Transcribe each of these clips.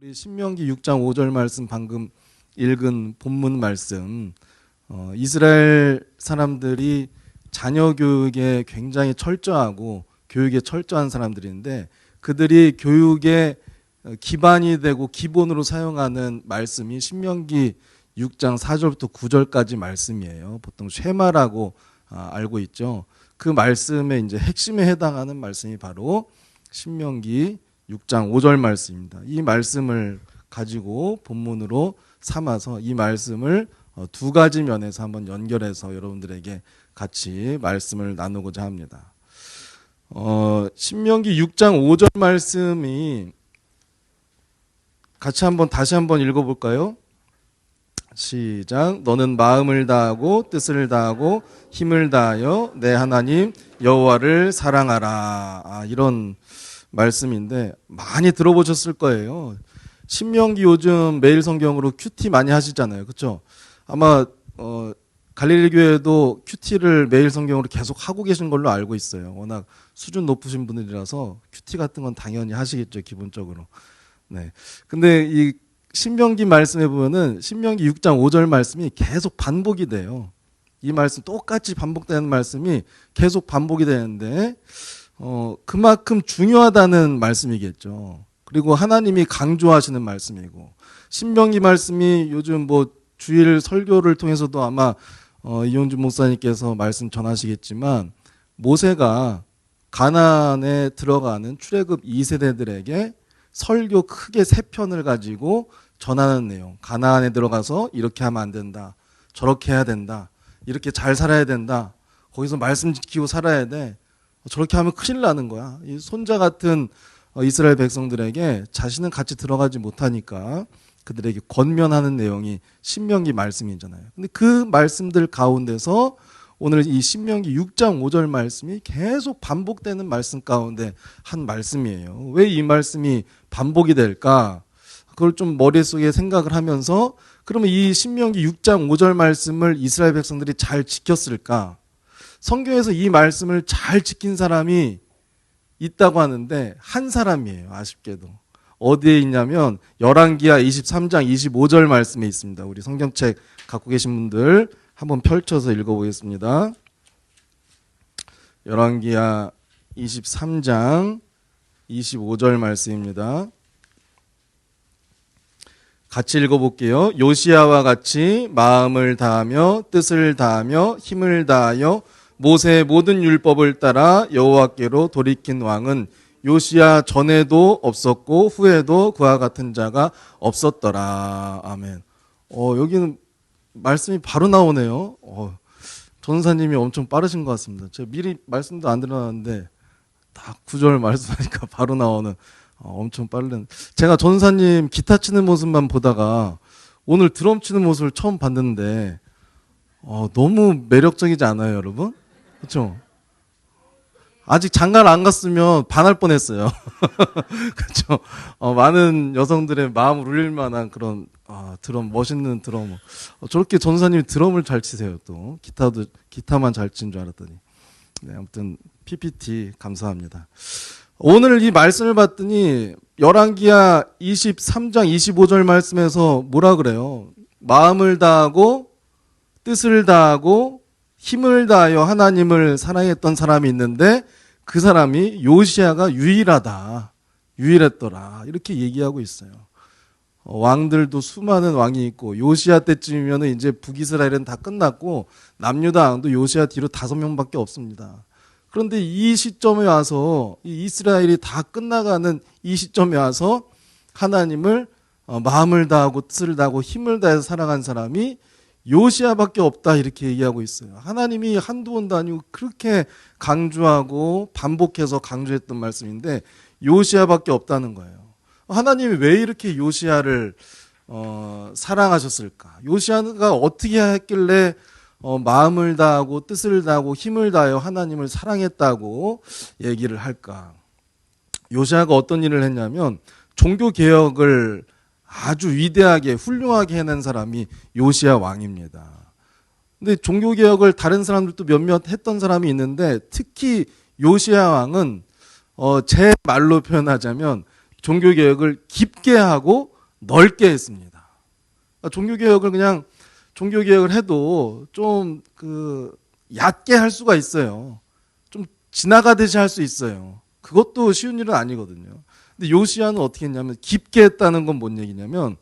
우리 신명기 6장 5절 말씀 방금 읽은 본문 말씀, 이스라엘 사람들이 자녀 교육에 굉장히 철저하고 교육에 철저한 사람들인데, 그들이 교육의 기반이 되고 기본으로 사용하는 말씀이 신명기 6장 4절부터 9절까지 말씀이에요. 보통 쉐마라고 알고 있죠. 그 말씀의 이제 핵심에 해당하는 말씀이 바로 신명기 6장 5절 말씀입니다. 이 말씀을 가지고 본문으로 삼아서 이 말씀을 두 가지 면에서 한번 연결해서 여러분들에게 같이 말씀을 나누고자 합니다. 신명기 6장 5절 말씀이 같이 다시 한번 읽어볼까요? 시작. 너는 마음을 다하고 뜻을 다하고 힘을 다하여 내 하나님 여호와를 사랑하라. 이런 말씀인데 많이 들어보셨을 거예요. 신명기 요즘 매일 성경으로 큐티 많이 하시잖아요. 그렇죠? 아마 갈릴리 교회도 큐티를 매일 성경으로 계속 하고 계신 걸로 알고 있어요. 워낙 수준 높으신 분들이라서 큐티 같은 건 당연히 하시겠죠, 기본적으로. 네. 근데 이 신명기 말씀에 보면은 신명기 6장 5절 말씀이 계속 반복이 돼요. 이 말씀 똑같이 반복되는 말씀이 계속 반복이 되는데 그만큼 중요하다는 말씀이겠죠. 그리고 하나님이 강조하시는 말씀이고, 신명기 말씀이 요즘 주일 설교를 통해서도 아마 이용주 목사님께서 말씀 전하시겠지만, 모세가 가나안에 들어가는 출애굽 2세대들에게 설교 크게 3편을 가지고 전하는 내용. 가나안에 들어가서 이렇게 하면 안 된다, 저렇게 해야 된다, 이렇게 잘 살아야 된다, 거기서 말씀 지키고 살아야 돼, 저렇게 하면 큰일 나는 거야. 이 손자 같은 이스라엘 백성들에게 자신은 같이 들어가지 못하니까 그들에게 권면하는 내용이 신명기 말씀이잖아요. 근데 그 말씀들 가운데서 오늘 이 신명기 6장 5절 말씀이 계속 반복되는 말씀 가운데 한 말씀이에요. 왜 이 말씀이 반복이 될까? 그걸 좀 머릿속에 생각을 하면서, 그러면 이 신명기 6장 5절 말씀을 이스라엘 백성들이 잘 지켰을까? 성경에서 이 말씀을 잘 지킨 사람이 있다고 하는데 한 사람이에요. 아쉽게도. 어디에 있냐면 열왕기하 23장 25절 말씀에 있습니다. 우리 성경책 갖고 계신 분들 한번 펼쳐서 읽어보겠습니다. 열왕기하 23장 25절 말씀입니다. 같이 읽어볼게요. 요시야와 같이 마음을 다하며 뜻을 다하며 힘을 다하여 모세의 모든 율법을 따라 여호와께로 돌이킨 왕은 요시야 전에도 없었고 후에도 그와 같은 자가 없었더라. 아멘. 여기는 말씀이 바로 나오네요. 전사님이 엄청 빠르신 것 같습니다. 제가 미리 말씀도 안 드려놨는데 딱 9절 말씀하니까 바로 나오는 엄청 빠른. 제가 전사님 기타 치는 모습만 보다가 오늘 드럼 치는 모습을 처음 봤는데 너무 매력적이지 않아요, 여러분? 그렇죠? 아직 장가를 안 갔으면 반할 뻔했어요. 그렇죠? 많은 여성들의 마음을 울릴 만한 그런 드럼, 멋있는 드럼. 저렇게 전사님이 드럼을 잘 치세요. 또 기타만 잘 치는 줄 알았더니. 네, 아무튼 PPT 감사합니다. 오늘 이 말씀을 봤더니 열왕기하 23장 25절 말씀에서 뭐라 그래요? 마음을 다하고 뜻을 다하고 힘을 다하여 하나님을 사랑했던 사람이 있는데 그 사람이 요시야가 유일했더라. 이렇게 얘기하고 있어요. 왕들도 수많은 왕이 있고 요시야 때쯤이면 이제 북이스라엘은 다 끝났고 남유다 왕도 요시야 뒤로 5명밖에 없습니다. 그런데 이 시점에 와서 이 이스라엘이 다 끝나가는 이 시점에 와서 하나님을 마음을 다하고 뜻을 다하고 힘을 다해서 사랑한 사람이 요시야밖에 없다, 이렇게 얘기하고 있어요. 하나님이 한두 번도 아니고 그렇게 강조하고 반복해서 강조했던 말씀인데 요시야밖에 없다는 거예요. 하나님이 왜 이렇게 요시야를 사랑하셨을까? 요시야가 어떻게 했길래 마음을 다하고 뜻을 다하고 힘을 다하여 하나님을 사랑했다고 얘기를 할까? 요시야가 어떤 일을 했냐면 종교개혁을 아주 위대하게 훌륭하게 해낸 사람이 요시야 왕입니다. 근데 종교개혁을 다른 사람들도 몇몇 했던 사람이 있는데 특히 요시야 왕은 제 말로 표현하자면 종교개혁을 깊게 하고 넓게 했습니다. 종교개혁을 그냥 종교개혁을 해도 좀 얕게 할 수가 있어요. 좀 지나가듯이 할 수 있어요. 그것도 쉬운 일은 아니거든요. 근데 요시야는 어떻게 했냐면, 깊게 했다는 건 뭔 얘기냐면,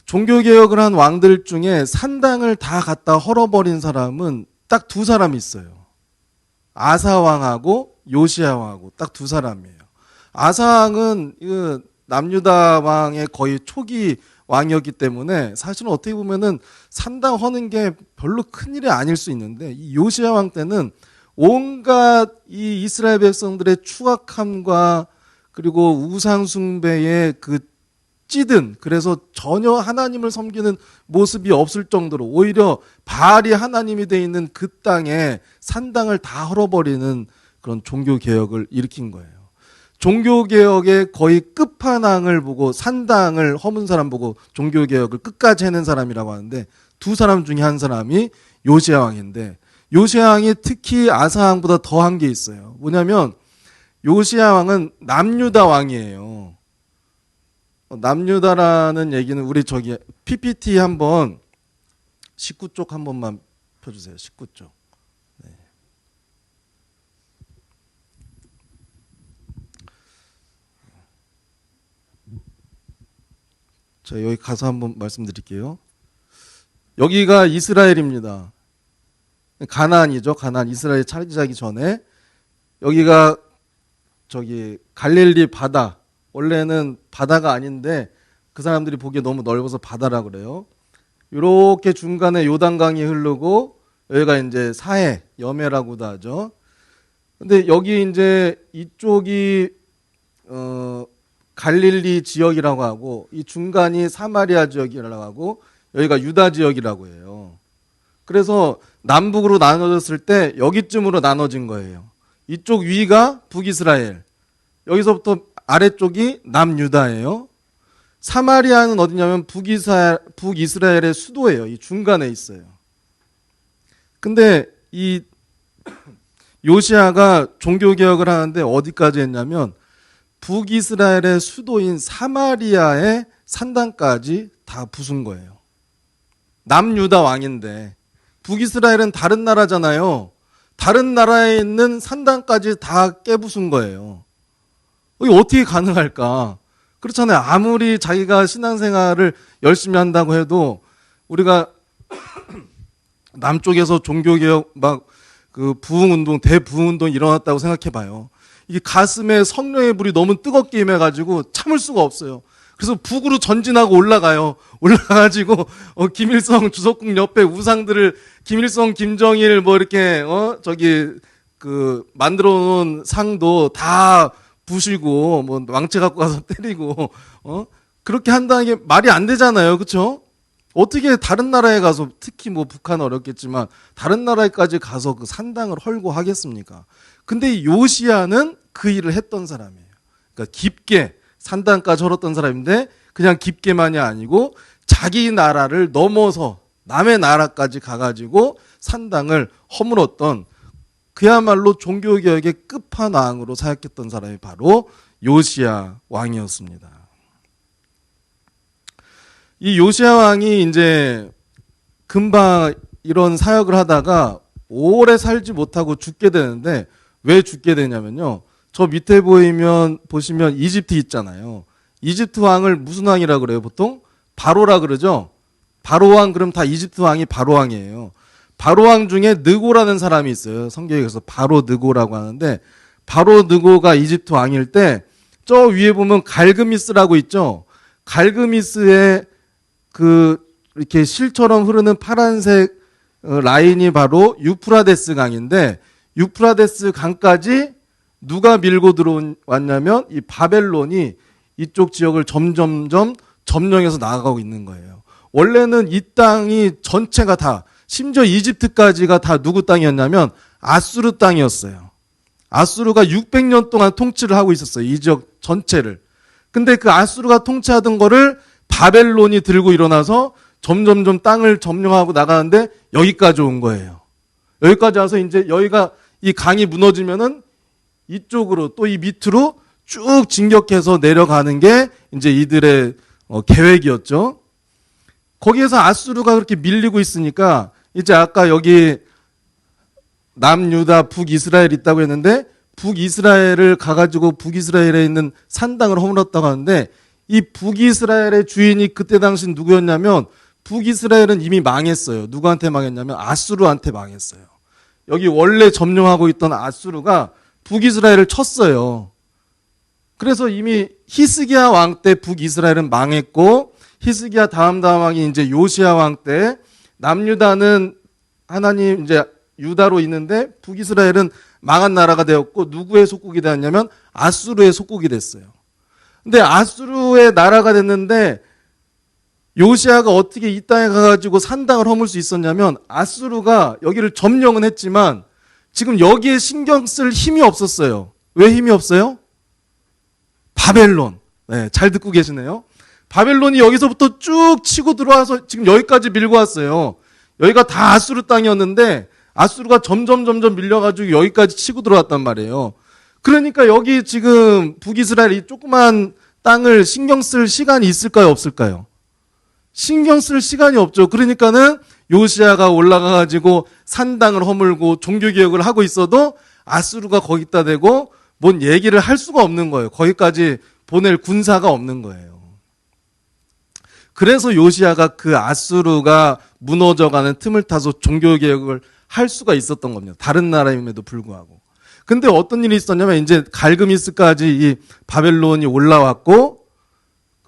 종교개혁을 한 왕들 중에 산당을 다 갖다 헐어버린 사람은 딱 두 사람이 있어요. 아사 왕하고 요시야 왕하고 딱 두 사람이에요. 아사 왕은 남유다 왕의 거의 초기 왕이었기 때문에 사실은 어떻게 보면은 산당 허는 게 별로 큰 일이 아닐 수 있는데, 이 요시야 왕 때는 온갖 이 이스라엘 백성들의 추악함과 그리고 우상 숭배의 찌든, 그래서 전혀 하나님을 섬기는 모습이 없을 정도로 오히려 바알이 하나님이 돼 있는 그 땅에 산당을 다 헐어버리는 그런 종교개혁을 일으킨 거예요. 종교개혁의 거의 끝판왕을 보고, 산당을 허문 사람 보고 종교개혁을 끝까지 해낸 사람이라고 하는데, 두 사람 중에 한 사람이 요시야 왕인데, 요시야 왕이 특히 아사 왕보다 더한 게 있어요. 뭐냐면 요시야 왕은 남유다 왕이에요. 남유다라는 얘기는 우리 PPT 한번 19쪽 한 번만 펴주세요. 19쪽. 네. 자, 여기 가서 한번 말씀드릴게요. 여기가 이스라엘입니다. 가나안이죠. 가나안, 이스라엘 차지하기 전에. 여기가 갈릴리 바다. 원래는 바다가 아닌데 그 사람들이 보기에 너무 넓어서 바다라 그래요. 이렇게 중간에 요단강이 흐르고, 여기가 이제 사해, 여매라고도 하죠. 근데 여기 이제 이쪽이 갈릴리 지역이라고 하고, 이 중간이 사마리아 지역이라고 하고, 여기가 유다 지역이라고 해요. 그래서 남북으로 나눠졌을 때 여기쯤으로 나눠진 거예요. 이쪽 위가 북이스라엘, 여기서부터 아래쪽이 남유다예요. 사마리아는 어디냐면 북이스라엘의 수도예요. 이 중간에 있어요. 근데 이 요시야가 종교개혁을 하는데 어디까지 했냐면, 북이스라엘의 수도인 사마리아의 산당까지 다 부순 거예요. 남유다 왕인데, 북이스라엘은 다른 나라잖아요. 다른 나라에 있는 산당까지 다 깨부순 거예요. 이게 어떻게 가능할까? 그렇잖아요. 아무리 자기가 신앙생활을 열심히 한다고 해도, 우리가 남쪽에서 종교개혁 부흥운동, 대부흥운동 일어났다고 생각해봐요. 이게 가슴에 성령의 불이 너무 뜨겁게 임해가지고 참을 수가 없어요. 그래서 북으로 전진하고 올라가요. 올라가지고 김일성 주석궁 옆에 우상들을, 김일성, 김정일 이렇게 만들어 놓은 상도 다 부시고 왕채 갖고 가서 때리고 그렇게 한다는 게 말이 안 되잖아요. 그렇죠? 어떻게 다른 나라에 가서, 특히 북한은 어렵겠지만 다른 나라에까지 가서 그 산당을 헐고 하겠습니까? 근데 요시야는 그 일을 했던 사람이에요. 그러니까 깊게 산당까지 헐었던 사람인데, 그냥 깊게만이 아니고 자기 나라를 넘어서 남의 나라까지 가가지고 산당을 허물었던, 그야말로 종교개혁의 끝판왕으로 사역했던 사람이 바로 요시야 왕이었습니다. 이 요시야 왕이 이제 금방 이런 사역을 하다가 오래 살지 못하고 죽게 되는데, 왜 죽게 되냐면요, 저 밑에 보시면 이집트 있잖아요. 이집트 왕을 무슨 왕이라 그래요? 보통 바로라 그러죠. 바로 왕, 그럼 다 이집트 왕이 바로 왕이에요. 바로 왕 중에 느고라는 사람이 있어요. 성경에 그래서 바로 느고라고 하는데, 바로 느고가 이집트 왕일 때 저 위에 보면 갈그미스라고 있죠. 갈그미스의 이렇게 실처럼 흐르는 파란색 라인이 바로 유프라데스 강인데, 유프라데스 강까지 누가 밀고 들어왔냐면 이 바벨론이 이쪽 지역을 점점점 점령해서 나아가고 있는 거예요. 원래는 이 땅이 전체가 다, 심지어 이집트까지가 다 누구 땅이었냐면 아수르 땅이었어요. 아수르가 600년 동안 통치를 하고 있었어요. 이 지역 전체를. 근데 그 아수르가 통치하던 거를 바벨론이 들고 일어나서 점점점 땅을 점령하고 나가는데 여기까지 온 거예요. 여기까지 와서 이제 여기가, 이 강이 무너지면은 이쪽으로 또 이 밑으로 쭉 진격해서 내려가는 게 이제 이들의 계획이었죠. 거기에서 아수르가 그렇게 밀리고 있으니까 이제 아까 여기 남유다 북이스라엘 있다고 했는데 북이스라엘을 가가지고 북이스라엘에 있는 산당을 허물었다고 하는데 이 북이스라엘의 주인이 그때 당시 누구였냐면 북이스라엘은 이미 망했어요. 누구한테 망했냐면 아수르한테 망했어요. 여기 원래 점령하고 있던 아수르가 북이스라엘을 쳤어요. 그래서 이미 히스기야 왕 때 북이스라엘은 망했고 히스기야 다음 왕이 이제 요시야 왕 때 남유다는 하나님 이제 유다로 있는데 북이스라엘은 망한 나라가 되었고 누구의 속국이 되었냐면 아수르의 속국이 됐어요. 근데 아수르의 나라가 됐는데 요시야가 어떻게 이 땅에 가가지고 산당을 허물 수 있었냐면 아수르가 여기를 점령은 했지만 지금 여기에 신경 쓸 힘이 없었어요. 왜 힘이 없어요? 바벨론. 네, 잘 듣고 계시네요. 바벨론이 여기서부터 쭉 치고 들어와서 지금 여기까지 밀고 왔어요. 여기가 다 아수르 땅이었는데 아수르가 점점 밀려가지고 여기까지 치고 들어왔단 말이에요. 그러니까 여기 지금 북이스라엘이 조그만 땅을 신경 쓸 시간이 있을까요? 없을까요? 신경 쓸 시간이 없죠. 그러니까는 요시야가 올라가가지고 산당을 허물고 종교개혁을 하고 있어도 아수르가 거기다 대고 뭔 얘기를 할 수가 없는 거예요. 거기까지 보낼 군사가 없는 거예요. 그래서 요시야가 그 아수르가 무너져가는 틈을 타서 종교개혁을 할 수가 있었던 겁니다. 다른 나라임에도 불구하고. 근데 어떤 일이 있었냐면 이제 갈그미스까지 이 바벨론이 올라왔고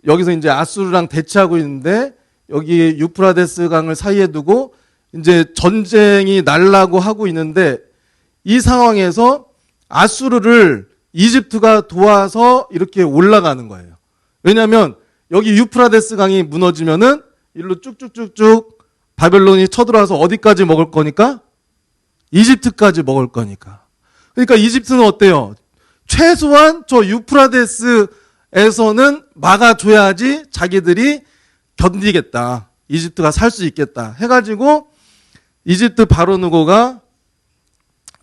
여기서 이제 아수르랑 대치하고 있는데 여기 유프라데스 강을 사이에 두고 이제 전쟁이 날라고 하고 있는데 이 상황에서 아수르를 이집트가 도와서 이렇게 올라가는 거예요. 왜냐하면 여기 유프라데스 강이 무너지면은 일로 쭉쭉쭉쭉 바벨론이 쳐들어와서 어디까지 먹을 거니까? 이집트까지 먹을 거니까. 그러니까 이집트는 어때요? 최소한 저 유프라데스에서는 막아줘야지 자기들이 견디겠다. 이집트가 살 수 있겠다. 해가지고 이집트 바로 누고가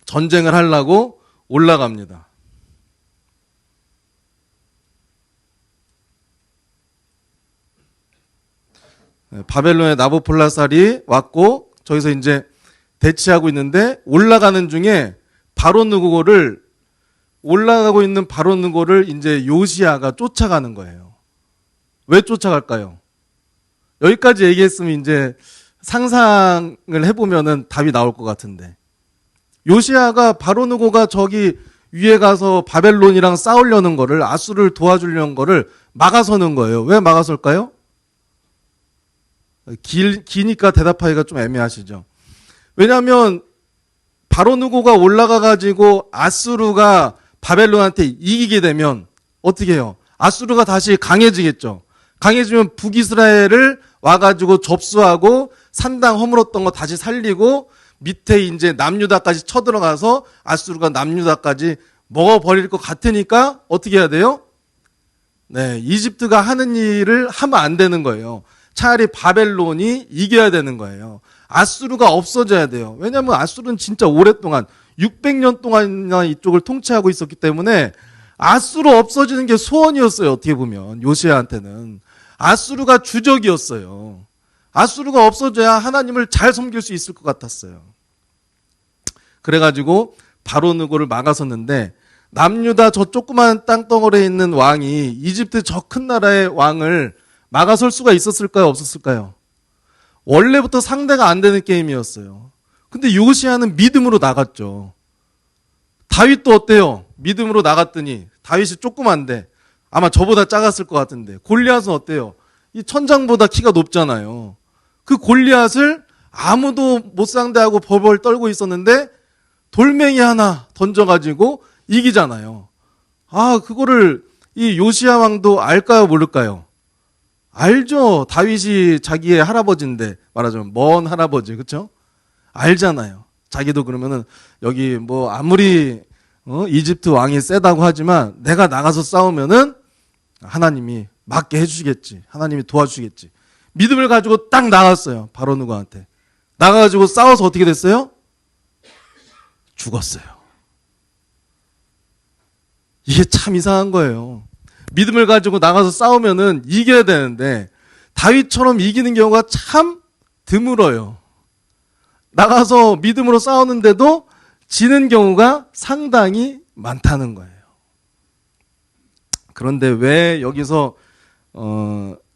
전쟁을 하려고 올라갑니다. 바벨론의 나부콜라살이 왔고 저기서 이제 대치하고 있는데 올라가는 중에 올라가고 있는 바로 누고를 이제 요시야가 쫓아가는 거예요. 왜 쫓아갈까요? 여기까지 얘기했으면 이제 상상을 해보면은 답이 나올 것 같은데 요시야가 바로 누고가 저기 위에 가서 바벨론이랑 싸우려는 거를 아수르를 도와주려는 거를 막아서는 거예요. 왜 막아설까요? 기니까 대답하기가 좀 애매하시죠. 왜냐하면 바로 누고가 올라가가지고 아수르가 바벨론한테 이기게 되면 어떻게 해요? 아수르가 다시 강해지겠죠. 강해지면 북이스라엘을 와가지고 접수하고 산당 허물었던 거 다시 살리고 밑에 이제 남유다까지 쳐들어가서 아수르가 남유다까지 먹어버릴 것 같으니까 어떻게 해야 돼요? 네, 이집트가 하는 일을 하면 안 되는 거예요. 차라리 바벨론이 이겨야 되는 거예요. 아수르가 없어져야 돼요. 왜냐하면 아수르는 진짜 오랫동안 600년 동안이나 이쪽을 통치하고 있었기 때문에 아수르 없어지는 게 소원이었어요. 어떻게 보면 요시야한테는 아수르가 주적이었어요. 아수르가 없어져야 하나님을 잘 섬길 수 있을 것 같았어요. 그래가지고 바로 누고를 막아섰는데 남유다 저 조그만 땅덩어리에 있는 왕이 이집트 저 큰 나라의 왕을 막아설 수가 있었을까요? 없었을까요? 원래부터 상대가 안 되는 게임이었어요. 근데 요시야는 믿음으로 나갔죠. 다윗도 어때요? 믿음으로 나갔더니 다윗이 조그만데 아마 저보다 작았을 것 같은데 골리앗은 어때요? 이 천장보다 키가 높잖아요. 그 골리앗을 아무도 못 상대하고 벌벌 떨고 있었는데 돌멩이 하나 던져가지고 이기잖아요. 그거를 이 요시야 왕도 알까요? 모를까요? 알죠. 다윗이 자기의 할아버지인데 말하자면 먼 할아버지, 그렇죠? 알잖아요. 자기도 그러면은 여기 뭐 아무리 이집트 왕이 세다고 하지만 내가 나가서 싸우면은 하나님이 맞게 해주시겠지. 하나님이 도와주시겠지. 믿음을 가지고 딱 나갔어요. 바로 누구한테. 나가가지고 싸워서 어떻게 됐어요? 죽었어요. 이게 참 이상한 거예요. 믿음을 가지고 나가서 싸우면은 이겨야 되는데 다윗처럼 이기는 경우가 참 드물어요. 나가서 믿음으로 싸우는데도 지는 경우가 상당히 많다는 거예요. 그런데 왜 여기서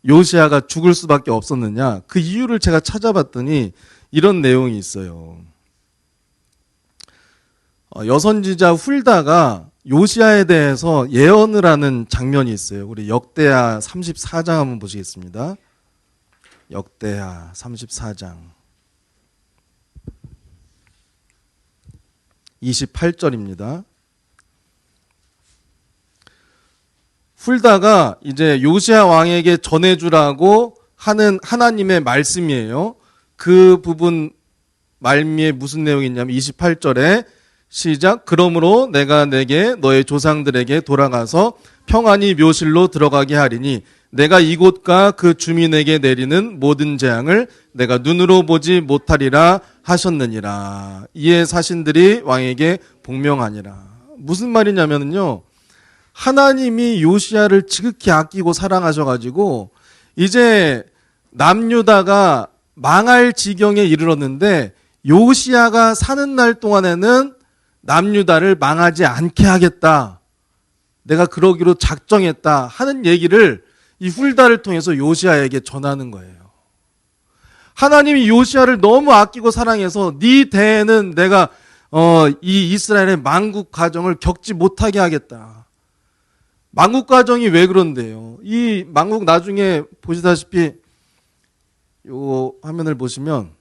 요시야가 죽을 수밖에 없었느냐? 그 이유를 제가 찾아봤더니 이런 내용이 있어요. 여선지자 훌다가 요시야에 대해서 예언을 하는 장면이 있어요. 우리 역대하 34장 한번 보시겠습니다. 역대하 34장 28절입니다. 훌다가 이제 요시야 왕에게 전해주라고 하는 하나님의 말씀이에요. 그 부분 말미에 무슨 내용이 있냐면 28절에 시작. 그러므로 내가 내게 너의 조상들에게 돌아가서 평안히 묘실로 들어가게 하리니 내가 이곳과 그 주민에게 내리는 모든 재앙을 내가 눈으로 보지 못하리라 하셨느니라. 이에 사신들이 왕에게 복명하니라. 무슨 말이냐면요, 하나님이 요시야를 지극히 아끼고 사랑하셔가지고 이제 남유다가 망할 지경에 이르렀는데 요시야가 사는 날 동안에는 남유다를 망하지 않게 하겠다, 내가 그러기로 작정했다 하는 얘기를 이 훌다를 통해서 요시야에게 전하는 거예요. 하나님이 요시야를 너무 아끼고 사랑해서 네 대에는 내가 이 이스라엘의 망국 과정을 겪지 못하게 하겠다. 망국 과정이 왜 그런데요? 이 망국 나중에 보시다시피 요 화면을 보시면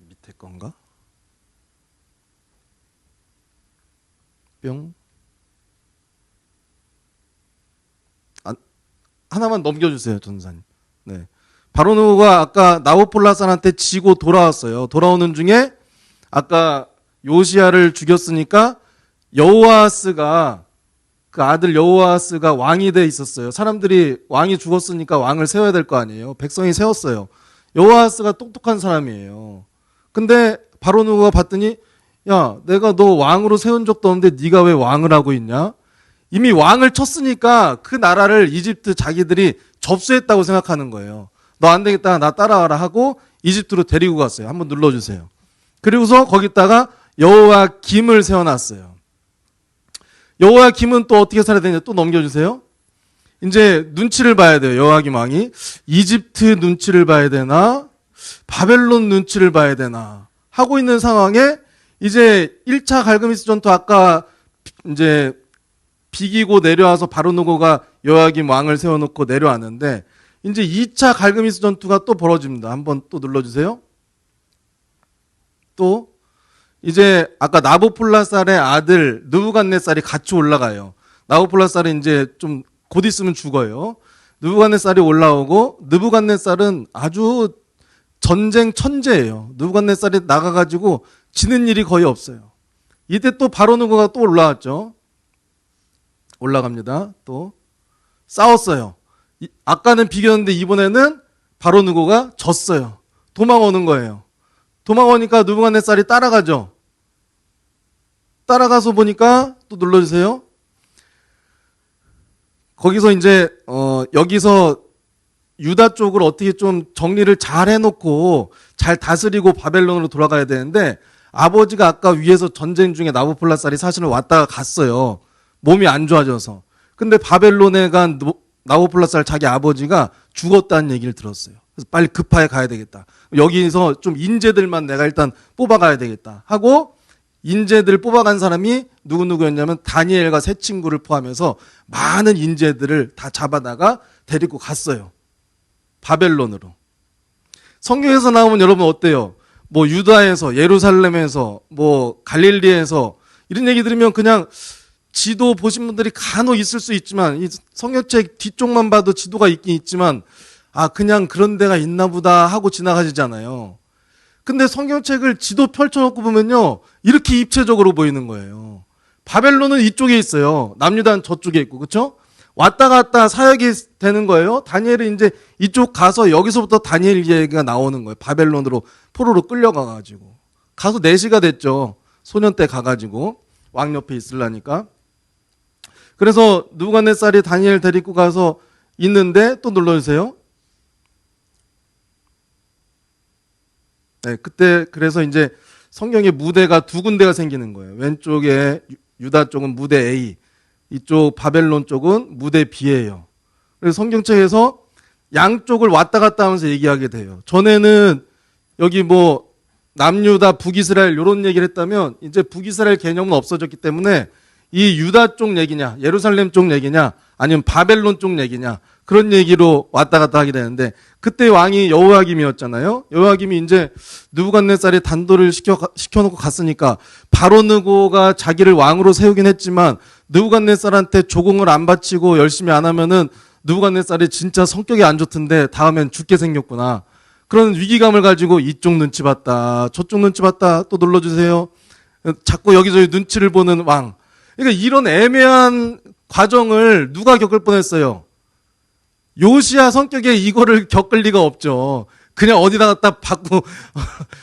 밑에 건가? 뿅. 하나만 넘겨주세요, 전사님. 네. 바로누가 아까 나부콜라산한테 지고 돌아왔어요. 돌아오는 중에 아까 요시야를 죽였으니까 여호아스가, 그 아들 여호아스가 왕이 돼 있었어요. 사람들이 왕이 죽었으니까 왕을 세워야 될 거 아니에요. 백성이 세웠어요. 여호아스가 똑똑한 사람이에요. 근데 바로누가 봤더니, 야, 내가 너 왕으로 세운 적도 없는데 네가 왜 왕을 하고 있냐? 이미 왕을 쳤으니까 그 나라를 이집트 자기들이 접수했다고 생각하는 거예요. 너 안 되겠다, 나 따라와라 하고 이집트로 데리고 갔어요. 한번 눌러주세요. 그리고서 거기다가 여호야김을 세워놨어요. 여호야김은 또 어떻게 살아야 되냐, 또 넘겨주세요. 이제 눈치를 봐야 돼요. 여호야김 왕이 이집트 눈치를 봐야 되나 바벨론 눈치를 봐야 되나 하고 있는 상황에 이제 1차 갈그미스 전투, 아까 이제 비기고 내려와서 바로누고가 여호야김 왕을 세워놓고 내려왔는데 이제 2차 갈그미스 전투가 또 벌어집니다. 한번 또 눌러주세요. 또 이제 아까 나부콜라살의 아들 느부갓네살이 같이 올라가요. 나부콜라살이 이제 좀 곧 있으면 죽어요. 느부갓네살이 올라오고, 느부갓네살은 아주 전쟁 천재예요. 느부갓네살이 나가가지고 지는 일이 거의 없어요. 이때 또 바로누고가 또 올라왔죠. 올라갑니다. 또 싸웠어요. 아까는 비겼는데 이번에는 바로누고가 졌어요. 도망오는 거예요. 도망오니까 느부갓네살이 따라가죠. 따라가서 보니까 또 눌러주세요. 거기서 이제 여기서 유다 쪽을 어떻게 좀 정리를 잘 해놓고 잘 다스리고 바벨론으로 돌아가야 되는데, 아버지가 아까 위에서 전쟁 중에 나부콜라살이 사실은 왔다가 갔어요. 몸이 안 좋아져서. 근데 바벨론에 간 나부콜라살 자기 아버지가 죽었다는 얘기를 들었어요. 그래서 빨리 급하게 가야 되겠다. 여기서 좀 인재들만 내가 일단 뽑아가야 되겠다 하고, 인재들 뽑아간 사람이 누구누구였냐면 다니엘과 세 친구를 포함해서 많은 인재들을 다 잡아다가 데리고 갔어요. 바벨론으로. 성경에서 나오면 여러분 어때요? 뭐 유다에서, 예루살렘에서, 뭐 갈릴리에서 이런 얘기 들으면 그냥 지도 보신 분들이 간혹 있을 수 있지만, 이 성경책 뒤쪽만 봐도 지도가 있긴 있지만, 아, 그냥 그런 데가 있나 보다 하고 지나가시잖아요. 근데 성경책을 지도 펼쳐놓고 보면요, 이렇게 입체적으로 보이는 거예요. 바벨론은 이쪽에 있어요. 남유다는 저쪽에 있고, 그렇죠? 왔다 갔다 사역이 되는 거예요. 다니엘은 이제 이쪽 가서 여기서부터 다니엘 얘기가 나오는 거예요. 바벨론으로 포로로 끌려가가지고 가서 4시가 됐죠. 소년 때 가가지고 왕 옆에 있으려니까. 그래서 느부갓네살이 다니엘 데리고 가서 있는데 또 눌러주세요. 네, 그때 그래서 이제 성경에 무대가 두 군데가 생기는 거예요. 왼쪽에 유다 쪽은 무대 A, 이쪽 바벨론 쪽은 무대 B예요. 그래서 성경책에서 양쪽을 왔다 갔다 하면서 얘기하게 돼요. 전에는 여기 뭐 남유다 북이스라엘 이런 얘기를 했다면 이제 북이스라엘 개념은 없어졌기 때문에 이 유다 쪽 얘기냐 예루살렘 쪽 얘기냐 아니면 바벨론 쪽 얘기냐 그런 얘기로 왔다 갔다 하게 되는데 그때 왕이 여호야김이었잖아요. 여호야김이 이제 느부갓네살이 단도를 시켜놓고 갔으니까 바로 느고가 자기를 왕으로 세우긴 했지만 느부갓네살한테 조공을 안 바치고 열심히 안 하면은 느부갓네살이 진짜 성격이 안 좋던데 다음엔 죽게 생겼구나. 그런 위기감을 가지고 이쪽 눈치 봤다 저쪽 눈치 봤다 또 눌러주세요. 자꾸 여기저기 눈치를 보는 왕. 그러니까 이런 애매한 과정을 누가 겪을 뻔했어요. 요시야 성격에 이거를 겪을 리가 없죠. 그냥 어디다가 딱 받고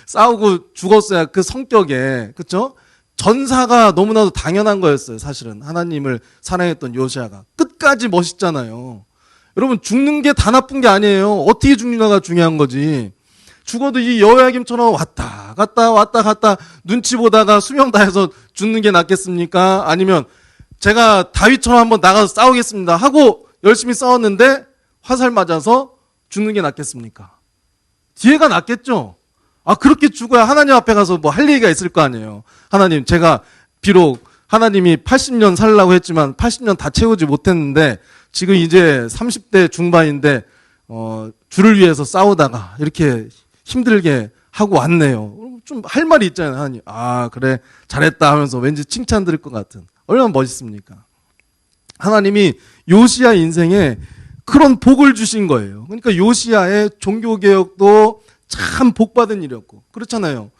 싸우고 죽었어야 그 성격에. 그렇죠? 전사가 너무나도 당연한 거였어요. 사실은 하나님을 사랑했던 요시야가 끝까지 멋있잖아요. 여러분 죽는 게 다 나쁜 게 아니에요. 어떻게 죽느냐가 중요한 거지. 죽어도 이 여호야김처럼 왔다 갔다 눈치 보다가 수명 다해서 죽는 게 낫겠습니까? 아니면 제가 다윗처럼 한번 나가서 싸우겠습니다 하고 열심히 싸웠는데 화살 맞아서 죽는 게 낫겠습니까? 뒤에가 낫겠죠? 아, 그렇게 죽어야 하나님 앞에 가서 뭐 할 얘기가 있을 거 아니에요. 하나님, 제가 비록 하나님이 80년 살라고 했지만 80년 다 채우지 못했는데 지금 이제 30대 중반인데 주를 위해서 싸우다가 이렇게 힘들게 하고 왔네요. 좀 할 말이 있잖아요. 하나님. 아, 그래. 잘했다 하면서 왠지 칭찬 드릴 것 같은. 얼마나 멋있습니까? 하나님이 요시야 인생에 그런 복을 주신 거예요. 그러니까 요시야의 종교개혁도 참 복받은 일이었고. 그렇잖아요.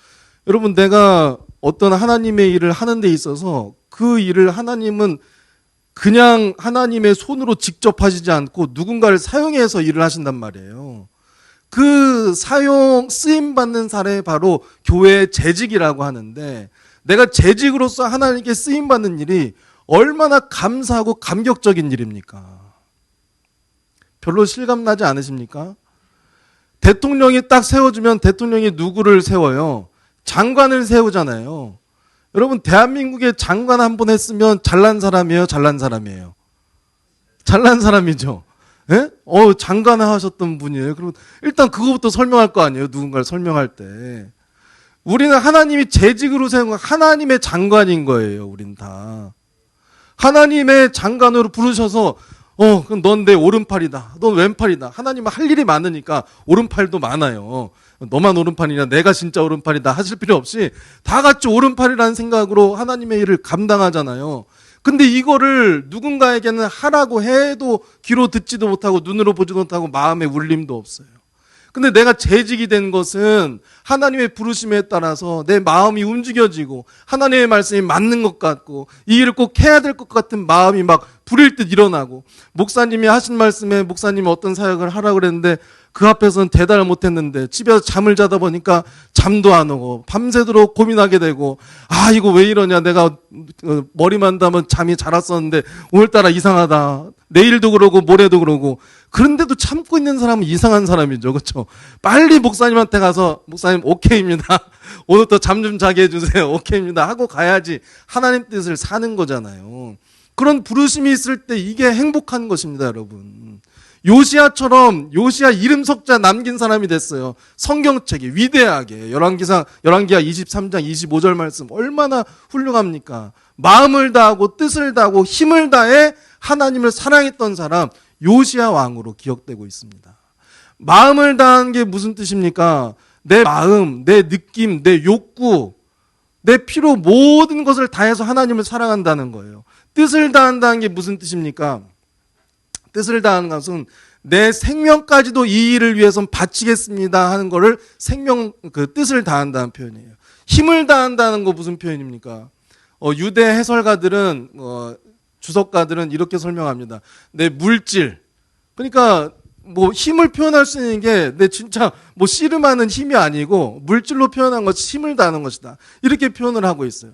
여러분, 내가 어떤 하나님의 일을 하는 데 있어서 그 일을 하나님은 그냥 하나님의 손으로 직접 하시지 않고 누군가를 사용해서 일을 하신단 말이에요. 그 쓰임받는 사례 바로 교회의 재직이라고 하는데 내가 재직으로서 하나님께 쓰임받는 일이 얼마나 감사하고 감격적인 일입니까? 별로 실감나지 않으십니까? 대통령이 딱 세워주면 대통령이 누구를 세워요? 장관을 세우잖아요. 여러분 대한민국에 장관 한 번 했으면 잘난 사람이에요? 잘난 사람이에요? 잘난 사람이죠. 예? 장관 하셨던 분이에요. 그럼 일단 그거부터 설명할 거 아니에요. 누군가를 설명할 때. 우리는 하나님이 재직으로 세운 거 하나님의 장관인 거예요. 우린 다. 하나님의 장관으로 부르셔서 그럼 넌 내 오른팔이다. 넌 왼팔이다. 하나님은 할 일이 많으니까 오른팔도 많아요. 너만 오른팔이냐 내가 진짜 오른팔이다 하실 필요 없이 다 같이 오른팔이라는 생각으로 하나님의 일을 감당하잖아요. 근데 이거를 누군가에게는 하라고 해도 귀로 듣지도 못하고 눈으로 보지도 못하고 마음에 울림도 없어요. 근데 내가 재직이 된 것은 하나님의 부르심에 따라서 내 마음이 움직여지고 하나님의 말씀이 맞는 것 같고 이 일을 꼭 해야 될 것 같은 마음이 막 불일 듯 일어나고 목사님이 하신 말씀에 목사님이 어떤 사역을 하라고 그랬는데 그 앞에서는 대답을 못했는데 집에서 잠을 자다 보니까 잠도 안 오고 밤새도록 고민하게 되고 아 이거 왜 이러냐 내가 머리만 담은 잠이 잘 왔었는데 오늘따라 이상하다 내일도 그러고 모레도 그러고 그런데도 참고 있는 사람은 이상한 사람이죠. 그렇죠? 빨리 목사님한테 가서 목사님 오케이입니다. 오늘부터 잠 좀 자게 해주세요. 오케이입니다. 하고 가야지 하나님 뜻을 사는 거잖아요. 그런 부르심이 있을 때 이게 행복한 것입니다. 여러분. 요시야처럼 요시야 이름 석자 남긴 사람이 됐어요. 성경책이 위대하게 열왕기하 23장 25절 말씀 얼마나 훌륭합니까? 마음을 다하고 뜻을 다하고 힘을 다해 하나님을 사랑했던 사람 요시야 왕으로 기억되고 있습니다. 마음을 다하는 게 무슨 뜻입니까? 내 마음, 내 느낌, 내 욕구, 내 피로 모든 것을 다해서 하나님을 사랑한다는 거예요. 뜻을 다한다는 게 무슨 뜻입니까? 뜻을 다하는 것은 내 생명까지도 이 일을 위해서 바치겠습니다 하는 거를 뜻을 다한다는 표현이에요. 힘을 다한다는 거 무슨 표현입니까? 유대 해설가들은 주석가들은 이렇게 설명합니다. 내 물질. 그러니까 뭐 힘을 표현할 수 있는 게 내 진짜 뭐 씨름하는 힘이 아니고 물질로 표현한 것이 힘을 다하는 것이다. 이렇게 표현을 하고 있어요.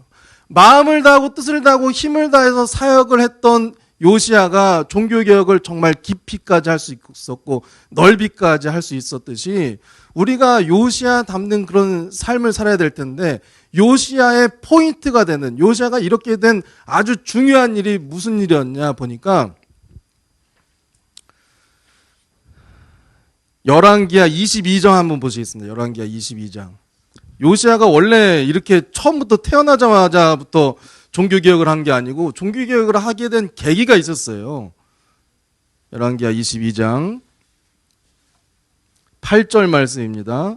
마음을 다하고 뜻을 다하고 힘을 다해서 사역을 했던 요시야가 종교개혁을 정말 깊이까지 할 수 있었고 넓이까지 할 수 있었듯이 우리가 요시야 닮는 그런 삶을 살아야 될 텐데, 요시야의 포인트가 되는, 요시야가 이렇게 된 아주 중요한 일이 무슨 일이었냐 보니까 열왕기하 22장 한번 보시겠습니다. 열왕기하 22장. 요시야가 원래 이렇게 처음부터 태어나자마자부터 종교개혁을 한 게 아니고 종교개혁을 하게 된 계기가 있었어요. 열왕기하 22장 8절 말씀입니다.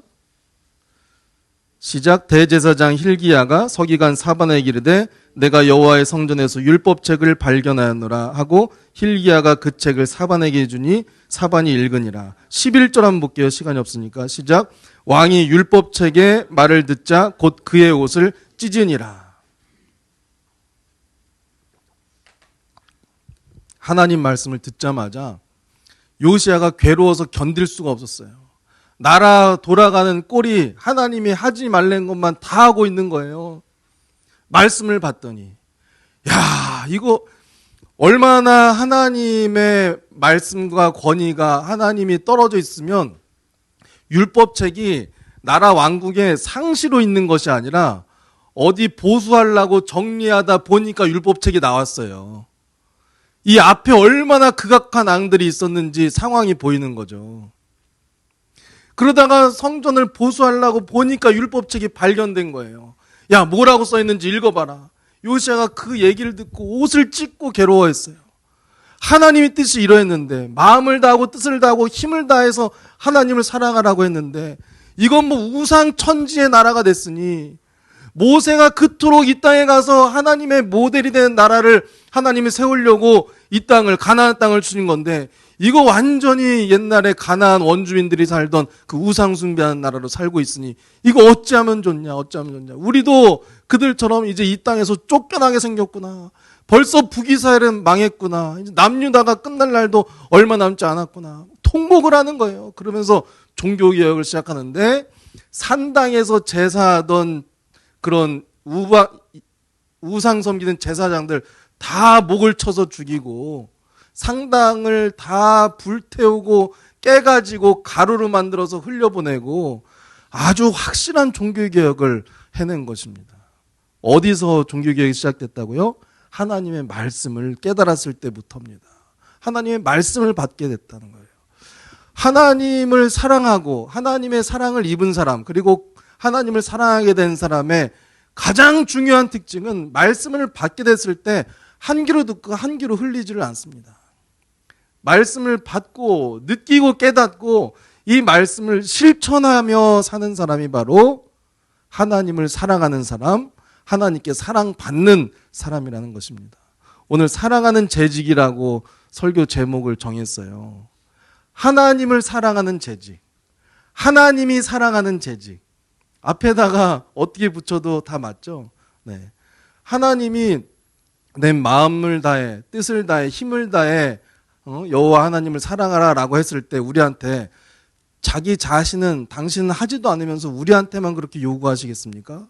시작. 대제사장 힐기야가 서기관 사반에게 이르되 내가 여호와의 성전에서 율법책을 발견하였노라 하고 힐기야가 그 책을 사반에게 주니 사반이 읽으니라. 11절 한번 볼게요. 시간이 없으니까. 시작. 왕이 율법책의 말을 듣자 곧 그의 옷을 찢으니라. 하나님 말씀을 듣자마자 요시야가 괴로워서 견딜 수가 없었어요. 나라 돌아가는 꼴이 하나님이 하지 말란 것만 다 하고 있는 거예요. 말씀을 받더니, 야, 이거 얼마나 하나님의 말씀과 권위가 하나님이 떨어져 있으면 율법책이 나라 왕국의 상시로 있는 것이 아니라 어디 보수하려고 정리하다 보니까 율법책이 나왔어요. 이 앞에 얼마나 극악한 앙들이 있었는지 상황이 보이는 거죠. 그러다가 성전을 보수하려고 보니까 율법책이 발견된 거예요. 야, 뭐라고 써있는지 읽어봐라. 요시야가 그 얘기를 듣고 옷을 찢고 괴로워했어요. 하나님의 뜻이 이러했는데, 마음을 다하고 뜻을 다하고 힘을 다해서 하나님을 사랑하라고 했는데, 이건 뭐 우상천지의 나라가 됐으니 모세가 그토록 이 땅에 가서 하나님의 모델이 되는 나라를 하나님이 세우려고 이 땅을, 가나안 땅을 주신 건데, 이거 완전히 옛날에 가나안 원주민들이 살던 그 우상 숭배하는 나라로 살고 있으니 이거 어찌하면 좋냐, 어찌하면 좋냐. 우리도 그들처럼 이제 이 땅에서 쫓겨나게 생겼구나. 벌써 북이스라엘은 망했구나. 이제 남유다가 끝날 날도 얼마 남지 않았구나. 통곡을 하는 거예요. 그러면서 종교개혁을 시작하는데, 산당에서 제사하던 그런 우상 섬기는 제사장들 다 목을 쳐서 죽이고, 상당을 다 불태우고 깨가지고 가루로 만들어서 흘려보내고 아주 확실한 종교개혁을 해낸 것입니다. 어디서 종교개혁이 시작됐다고요? 하나님의 말씀을 깨달았을 때부터입니다. 하나님의 말씀을 받게 됐다는 거예요. 하나님을 사랑하고 하나님의 사랑을 입은 사람, 그리고 하나님을 사랑하게 된 사람의 가장 중요한 특징은 말씀을 받게 됐을 때 한 귀로 듣고 한 귀로 흘리지를 않습니다. 말씀을 받고 느끼고 깨닫고 이 말씀을 실천하며 사는 사람이 바로 하나님을 사랑하는 사람, 하나님께 사랑받는 사람이라는 것입니다. 오늘 사랑하는 재직이라고 설교 제목을 정했어요. 하나님을 사랑하는 재직, 하나님이 사랑하는 재직. 앞에다가 어떻게 붙여도 다 맞죠? 네. 하나님이 내 마음을 다해, 뜻을 다해, 힘을 다해 여호와 하나님을 사랑하라라고 했을 때 우리한테 자기 자신은 당신은 하지도 않으면서 우리한테만 그렇게 요구하시겠습니까?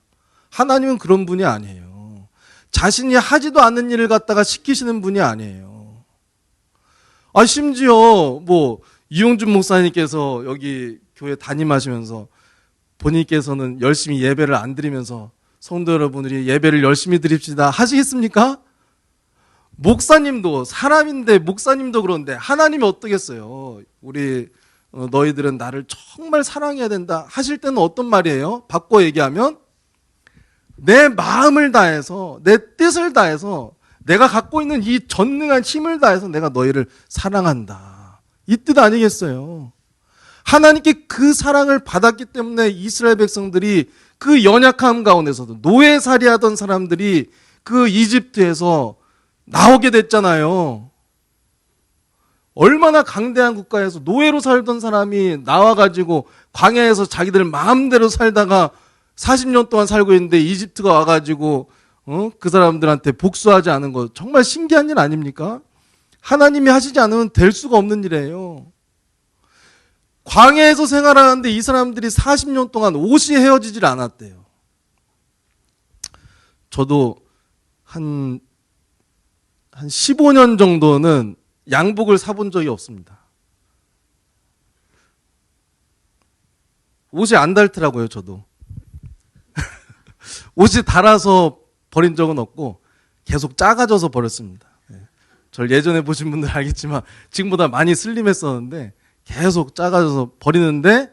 하나님은 그런 분이 아니에요. 자신이 하지도 않는 일을 갖다가 시키시는 분이 아니에요. 심지어 뭐 이용준 목사님께서 여기 교회 담임하시면서 본인께서는 열심히 예배를 안 드리면서 성도 여러분들이 예배를 열심히 드립시다 하시겠습니까? 목사님도 사람인데, 목사님도 그런데 하나님이 어떠겠어요? 우리 너희들은 나를 정말 사랑해야 된다 하실 때는 어떤 말이에요? 바꿔 얘기하면 내 마음을 다해서, 내 뜻을 다해서, 내가 갖고 있는 이 전능한 힘을 다해서 내가 너희를 사랑한다, 이 뜻 아니겠어요? 하나님께 그 사랑을 받았기 때문에 이스라엘 백성들이 그 연약함 가운데서도, 노예살이하던 사람들이 그 이집트에서 나오게 됐잖아요. 얼마나 강대한 국가에서 노예로 살던 사람이 나와가지고 광야에서 자기들 마음대로 살다가 40년 동안 살고 있는데 이집트가 와가지고 그 사람들한테 복수하지 않은 거 정말 신기한 일 아닙니까? 하나님이 하시지 않으면 될 수가 없는 일이에요. 광야에서 생활하는데 이 사람들이 40년 동안 옷이 헤어지질 않았대요. 저도 한 15년 정도는 양복을 사본 적이 없습니다. 옷이 안 닳더라고요, 저도. 옷이 닳아서 버린 적은 없고 계속 작아져서 버렸습니다. 절 예전에 보신 분들 알겠지만 지금보다 많이 슬림했었는데 계속 작아져서 버리는데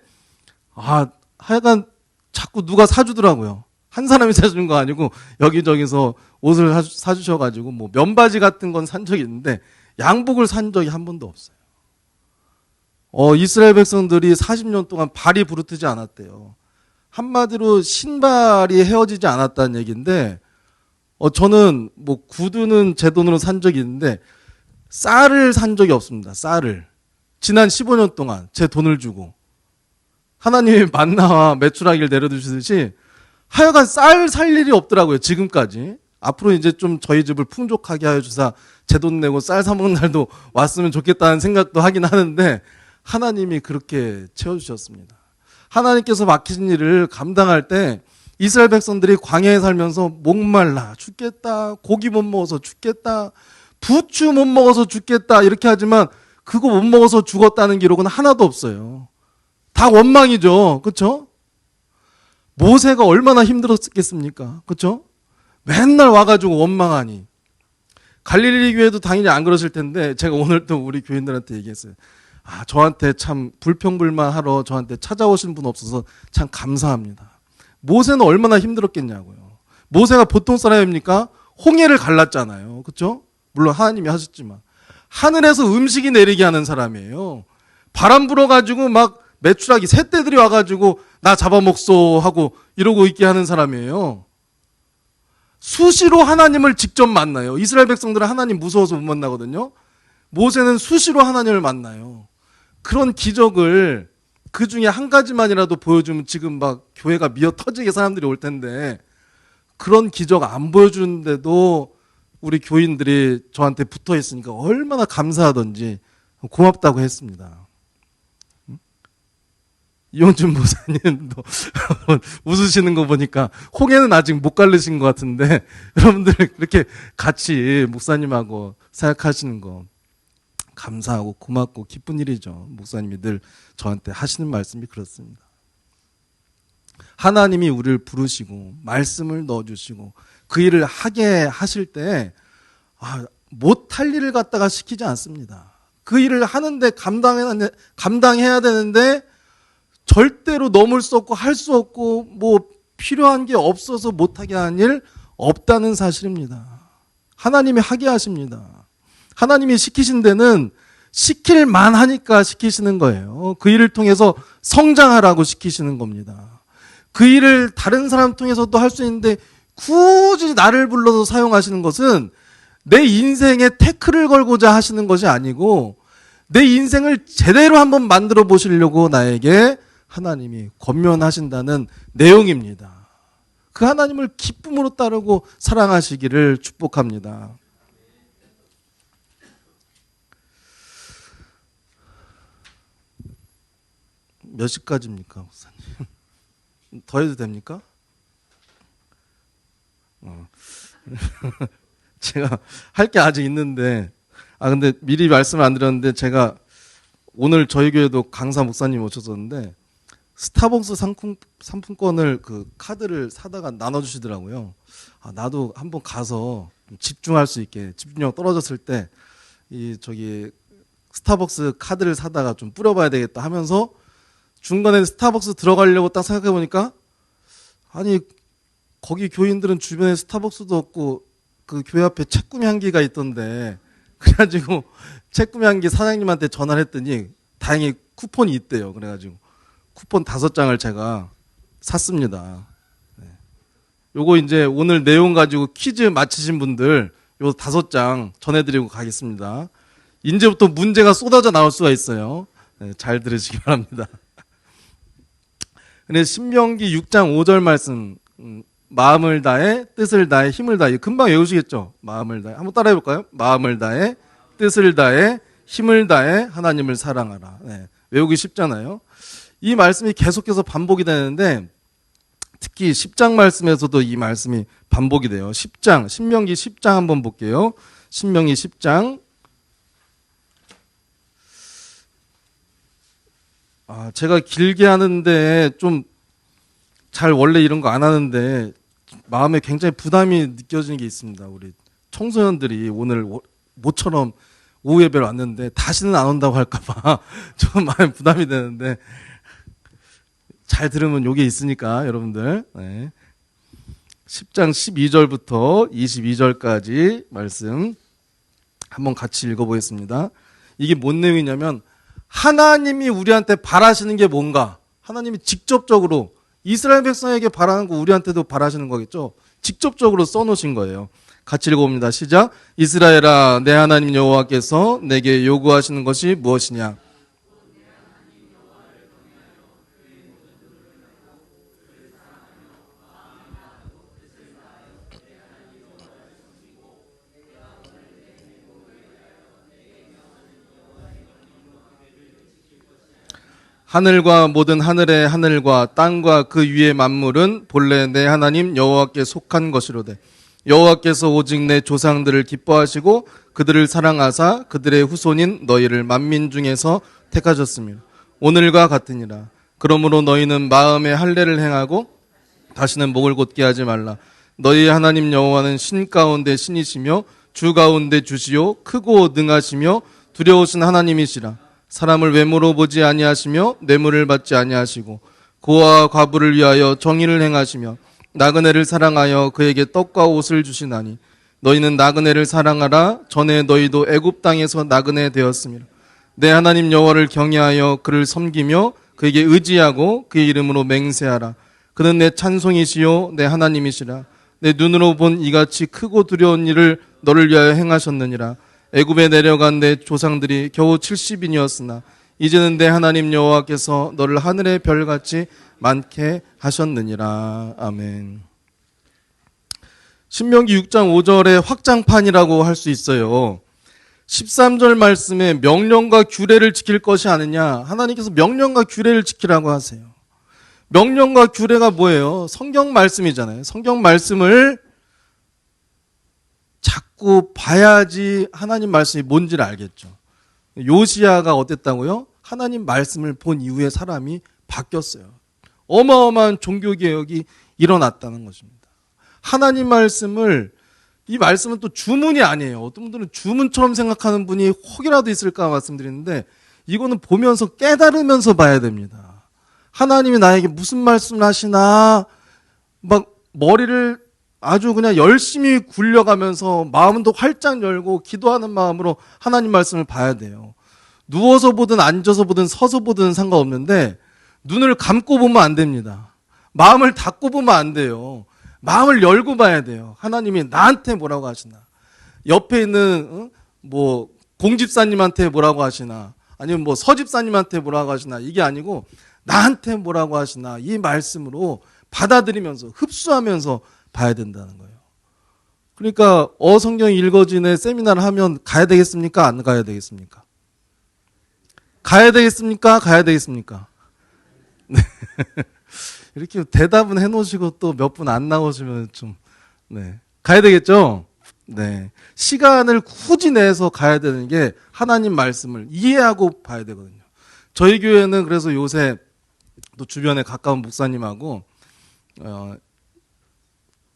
하여간 자꾸 누가 사주더라고요. 한 사람이 사주는 거 아니고 여기저기서 옷을 사주셔가지고 뭐 면바지 같은 건 산 적이 있는데 양복을 산 적이 한 번도 없어요. 이스라엘 백성들이 40년 동안 발이 부르트지 않았대요. 한마디로 신발이 헤어지지 않았다는 얘기인데 저는 뭐 구두는 제 돈으로 산 적이 있는데 쌀을 산 적이 없습니다. 쌀을. 지난 15년 동안 제 돈을 주고 하나님이 만나와 메추라기를 내려주시듯이 하여간 쌀 살 일이 없더라고요. 지금까지. 앞으로 이제 좀 저희 집을 풍족하게 하여 주사 제 돈 내고 쌀 사 먹는 날도 왔으면 좋겠다는 생각도 하긴 하는데 하나님이 그렇게 채워주셨습니다. 하나님께서 맡기신 일을 감당할 때 이스라엘 백성들이 광야에 살면서 목말라 죽겠다, 고기 못 먹어서 죽겠다, 부추 못 먹어서 죽겠다 이렇게 하지만 그거 못 먹어서 죽었다는 기록은 하나도 없어요. 다 원망이죠. 그렇죠? 모세가 얼마나 힘들었겠습니까? 그렇죠? 맨날 와가지고 원망하니. 갈릴리 교회도 당연히 안 그러실 텐데 제가 오늘 또 우리 교인들한테 얘기했어요. 저한테 참 불평불만하러 저한테 찾아오신 분 없어서 참 감사합니다. 모세는 얼마나 힘들었겠냐고요. 모세가 보통 사람입니까? 홍해를 갈랐잖아요. 그렇죠? 물론 하나님이 하셨지만 하늘에서 음식이 내리게 하는 사람이에요. 바람 불어가지고 막 메추라기 새떼들이 와가지고 나 잡아먹소 하고 이러고 있게 하는 사람이에요. 수시로 하나님을 직접 만나요. 이스라엘 백성들은 하나님 무서워서 못 만나거든요. 모세는 수시로 하나님을 만나요. 그런 기적을 그 중에 한 가지만이라도 보여주면 지금 막 교회가 미어 터지게 사람들이 올 텐데 그런 기적 안 보여주는데도 우리 교인들이 저한테 붙어 있으니까 얼마나 감사하던지 고맙다고 했습니다. 이용준 목사님도 웃으시는 거 보니까 홍해는 아직 못 갈르신 것 같은데 여러분들 그렇게 같이 목사님하고 사역하시는 거 감사하고 고맙고 기쁜 일이죠. 목사님이 늘 저한테 하시는 말씀이 그렇습니다. 하나님이 우리를 부르시고 말씀을 넣어주시고 그 일을 하게 하실 때 못할 일을 갖다가 시키지 않습니다. 그 일을 하는데 감당해야 되는데 절대로 넘을 수 없고 할 수 없고 뭐 필요한 게 없어서 못하게 하는 일 없다는 사실입니다. 하나님이 하게 하십니다. 하나님이 시키신 데는 시킬만 하니까 시키시는 거예요. 그 일을 통해서 성장하라고 시키시는 겁니다. 그 일을 다른 사람 통해서도 할 수 있는데 굳이 나를 불러서 사용하시는 것은 내 인생에 태클을 걸고자 하시는 것이 아니고 내 인생을 제대로 한번 만들어 보시려고 나에게 하나님이 권면하신다는 내용입니다. 그 하나님을 기쁨으로 따르고 사랑하시기를 축복합니다. 몇 시까지입니까, 목사님? 더 해도 됩니까? 제가 할 게 아직 있는데, 근데 미리 말씀을 안 드렸는데, 제가 오늘 저희 교회도 강사 목사님 오셨었는데, 스타벅스 상품권을 그 카드를 사다가 나눠주시더라고요. 나도 한번 가서 집중할 수 있게, 집중력 떨어졌을 때, 스타벅스 카드를 사다가 좀 뿌려봐야 되겠다 하면서, 중간에 스타벅스 들어가려고 딱 생각해 보니까 거기 교인들은 주변에 스타벅스도 없고 그 교회 앞에 책구미 향기가 있던데 그래가지고 책구미 향기 사장님한테 전화를 했더니 다행히 쿠폰이 있대요. 그래가지고 쿠폰 5장을 제가 샀습니다. 요거 이제 오늘 내용 가지고 퀴즈 맞히신 분들 요 5장 전해드리고 가겠습니다. 이제부터 문제가 쏟아져 나올 수가 있어요. 잘 들으시기 바랍니다. 근데 신명기 6장 5절 말씀, 마음을 다해, 뜻을 다해, 힘을 다해. 금방 외우시겠죠? 마음을 다해. 한번 따라해 볼까요? 마음을 다해, 뜻을 다해, 힘을 다해, 하나님을 사랑하라. 외우기 쉽잖아요. 이 말씀이 계속해서 반복이 되는데, 특히 10장 말씀에서도 이 말씀이 반복이 돼요. 10장, 신명기 10장 한번 볼게요. 신명기 10장. 제가 길게 하는데 좀 잘 원래 이런 거 안 하는데 마음에 굉장히 부담이 느껴지는 게 있습니다. 우리 청소년들이 오늘 모처럼 오후 예배를 왔는데 다시는 안 온다고 할까봐 좀 마음에 부담이 되는데 잘 들으면 요게 있으니까 여러분들. 네. 10장 12절부터 22절까지 말씀 한번 같이 읽어보겠습니다. 이게 뭔 내용이냐면 하나님이 우리한테 바라시는 게 뭔가, 하나님이 직접적으로 이스라엘 백성에게 바라는 거 우리한테도 바라시는 거겠죠. 직접적으로 써놓으신 거예요. 같이 읽어봅니다. 시작. 이스라엘아, 내 하나님 여호와께서 내게 요구하시는 것이 무엇이냐? 하늘과 모든 하늘의 하늘과 땅과 그 위의 만물은 본래 내 하나님 여호와께 속한 것이로되 여호와께서 오직 내 조상들을 기뻐하시고 그들을 사랑하사 그들의 후손인 너희를 만민 중에서 택하셨으며 오늘과 같으니라. 그러므로 너희는 마음에 할례를 행하고 다시는 목을 곧게 하지 말라. 너희 하나님 여호와는 신 가운데 신이시며 주 가운데 주시요 크고 능하시며 두려우신 하나님이시라. 사람을 외모로 보지 아니하시며 뇌물을 받지 아니하시고 고아와 과부를 위하여 정의를 행하시며 나그네를 사랑하여 그에게 떡과 옷을 주시나니 너희는 나그네를 사랑하라. 전에 너희도 애굽 땅에서 나그네 되었으며 내 하나님 여호와를 경외하여 그를 섬기며 그에게 의지하고 그의 이름으로 맹세하라. 그는 내 찬송이시요 내 하나님이시라. 내 눈으로 본 이같이 크고 두려운 일을 너를 위하여 행하셨느니라. 애굽에 내려간 내 조상들이 겨우 70인이었으나 이제는 내 하나님 여호와께서 너를 하늘의 별같이 많게 하셨느니라. 아멘. 신명기 6장 5절의 확장판이라고 할 수 있어요. 13절 말씀에 명령과 규례를 지킬 것이 아니냐. 하나님께서 명령과 규례를 지키라고 하세요. 명령과 규례가 뭐예요? 성경 말씀이잖아요. 성경 말씀을 자꾸 봐야지 하나님 말씀이 뭔지를 알겠죠. 요시야가 어땠다고요? 하나님 말씀을 본 이후에 사람이 바뀌었어요. 어마어마한 종교개혁이 일어났다는 것입니다. 하나님 말씀을, 이 말씀은 또 주문이 아니에요. 어떤 분들은 주문처럼 생각하는 분이 혹이라도 있을까 말씀드리는데 이거는 보면서 깨달으면서 봐야 됩니다. 하나님이 나에게 무슨 말씀을 하시나 막 머리를 아주 그냥 열심히 굴려가면서 마음도 활짝 열고 기도하는 마음으로 하나님 말씀을 봐야 돼요. 누워서 보든 앉아서 보든 서서 보든 상관없는데 눈을 감고 보면 안 됩니다. 마음을 닫고 보면 안 돼요. 마음을 열고 봐야 돼요. 하나님이 나한테 뭐라고 하시나, 옆에 있는 뭐 공집사님한테 뭐라고 하시나, 아니면 뭐 서집사님한테 뭐라고 하시나, 이게 아니고 나한테 뭐라고 하시나, 이 말씀으로 받아들이면서 흡수하면서 봐야 된다는 거예요. 그러니까 성경 읽어진의 세미나를 하면 가야 되겠습니까? 안 가야 되겠습니까? 가야 되겠습니까? 가야 되겠습니까? 네. 이렇게 대답은 해놓으시고 또 몇 분 안 나오시면 좀, 네. 가야 되겠죠? 네. 시간을 굳이 내서 가야 되는 게 하나님 말씀을 이해하고 봐야 되거든요. 저희 교회는 그래서 요새 또 주변에 가까운 목사님하고,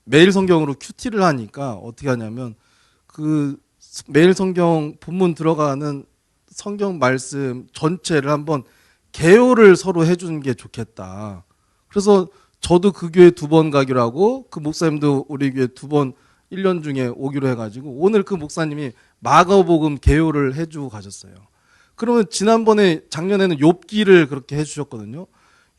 매일 성경으로 큐티를 하니까 어떻게 하냐면 그 매일 성경 본문 들어가는 성경 말씀 전체를 한번 개요를 서로 해주는 게 좋겠다. 그래서 저도 그 교회 2번 가기로 하고 그 목사님도 우리 교회 2번 1년 중에 오기로 해가지고 오늘 그 목사님이 마가복음 개요를 해주고 가셨어요. 그러면 작년에는 욥기를 그렇게 해주셨거든요.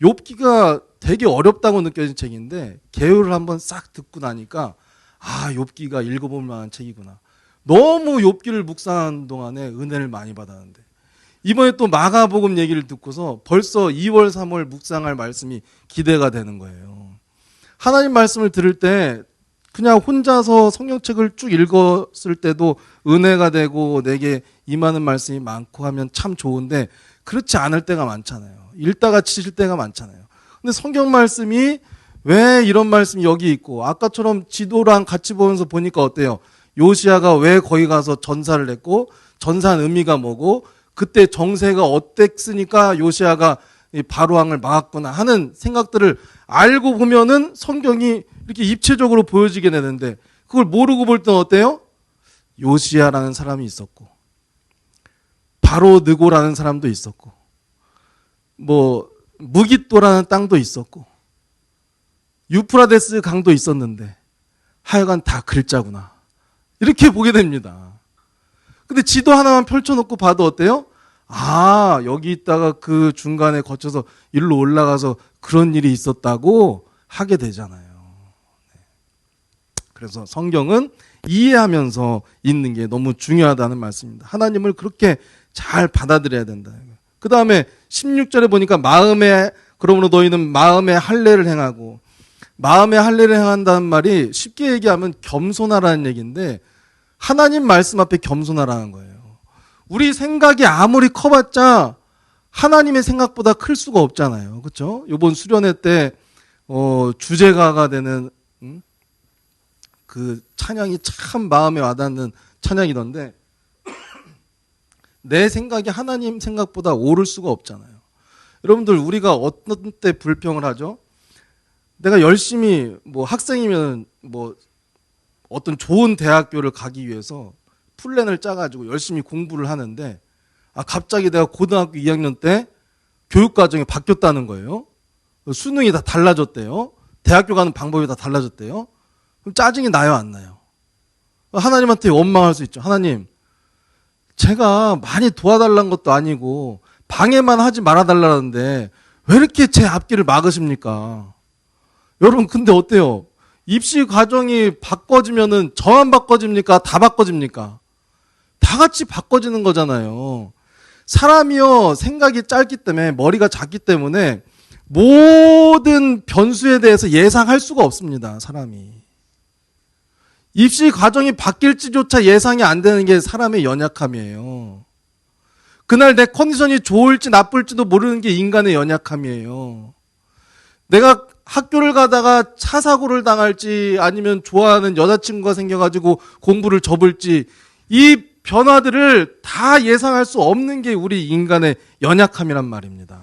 욥기가 되게 어렵다고 느껴진 책인데 개요를 한번 싹 듣고 나니까 욥기가 읽어볼 만한 책이구나. 너무 욥기를 묵상하는 동안에 은혜를 많이 받았는데 이번에 또 마가복음 얘기를 듣고서 벌써 2월 3월 묵상할 말씀이 기대가 되는 거예요. 하나님 말씀을 들을 때 그냥 혼자서 성경책을 쭉 읽었을 때도 은혜가 되고 내게 임하는 말씀이 많고 하면 참 좋은데 그렇지 않을 때가 많잖아요. 읽다가 치실 때가 많잖아요. 근데 성경 말씀이 왜 이런 말씀이 여기 있고, 아까처럼 지도랑 같이 보면서 보니까 어때요? 요시야가 왜 거기 가서 전사를 했고, 전사한 의미가 뭐고, 그때 정세가 어땠으니까 요시야가 바로왕을 막았구나 하는 생각들을 알고 보면은 성경이 이렇게 입체적으로 보여지게 되는데, 그걸 모르고 볼 땐 어때요? 요시야라는 사람이 있었고, 바로 느고라는 사람도 있었고, 무깃도라는 땅도 있었고, 유프라데스 강도 있었는데 하여간 다 글자구나, 이렇게 보게 됩니다. 근데 지도 하나만 펼쳐놓고 봐도 어때요? 아, 여기 있다가 그 중간에 거쳐서 일로 올라가서 그런 일이 있었다고 하게 되잖아요. 그래서 성경은 이해하면서 읽는 게 너무 중요하다는 말씀입니다. 하나님을 그렇게 잘 받아들여야 된다. 그 다음에 16절에 보니까 그러므로 너희는 마음의 할례를 행하고, 마음의 할례를 행한다는 말이 쉽게 얘기하면 겸손하라는 얘기인데, 하나님 말씀 앞에 겸손하라는 거예요. 우리 생각이 아무리 커봤자 하나님의 생각보다 클 수가 없잖아요. 그렇죠? 이번 수련회 때 주제가가 되는 그 찬양이 참 마음에 와닿는 찬양이던데, 내 생각이 하나님 생각보다 옳을 수가 없잖아요. 여러분들, 우리가 어떤 때 불평을 하죠? 내가 열심히 학생이면 어떤 좋은 대학교를 가기 위해서 플랜을 짜가지고 열심히 공부를 하는데, 갑자기 내가 고등학교 2학년 때 교육과정이 바뀌었다는 거예요. 수능이 다 달라졌대요. 대학교 가는 방법이 다 달라졌대요. 그럼 짜증이 나요, 안 나요? 하나님한테 원망할 수 있죠. 하나님, 제가 많이 도와달라는 것도 아니고 방해만 하지 말아달라는데 왜 이렇게 제 앞길을 막으십니까? 여러분, 근데 어때요? 입시 과정이 바꿔지면은 저만 바꿔집니까? 다 바꿔집니까? 다 같이 바꿔지는 거잖아요. 사람이요, 생각이 짧기 때문에, 머리가 작기 때문에 모든 변수에 대해서 예상할 수가 없습니다, 사람이. 입시 과정이 바뀔지조차 예상이 안 되는 게 사람의 연약함이에요. 그날 내 컨디션이 좋을지 나쁠지도 모르는 게 인간의 연약함이에요. 내가 학교를 가다가 차 사고를 당할지, 아니면 좋아하는 여자친구가 생겨가지고 공부를 접을지, 이 변화들을 다 예상할 수 없는 게 우리 인간의 연약함이란 말입니다.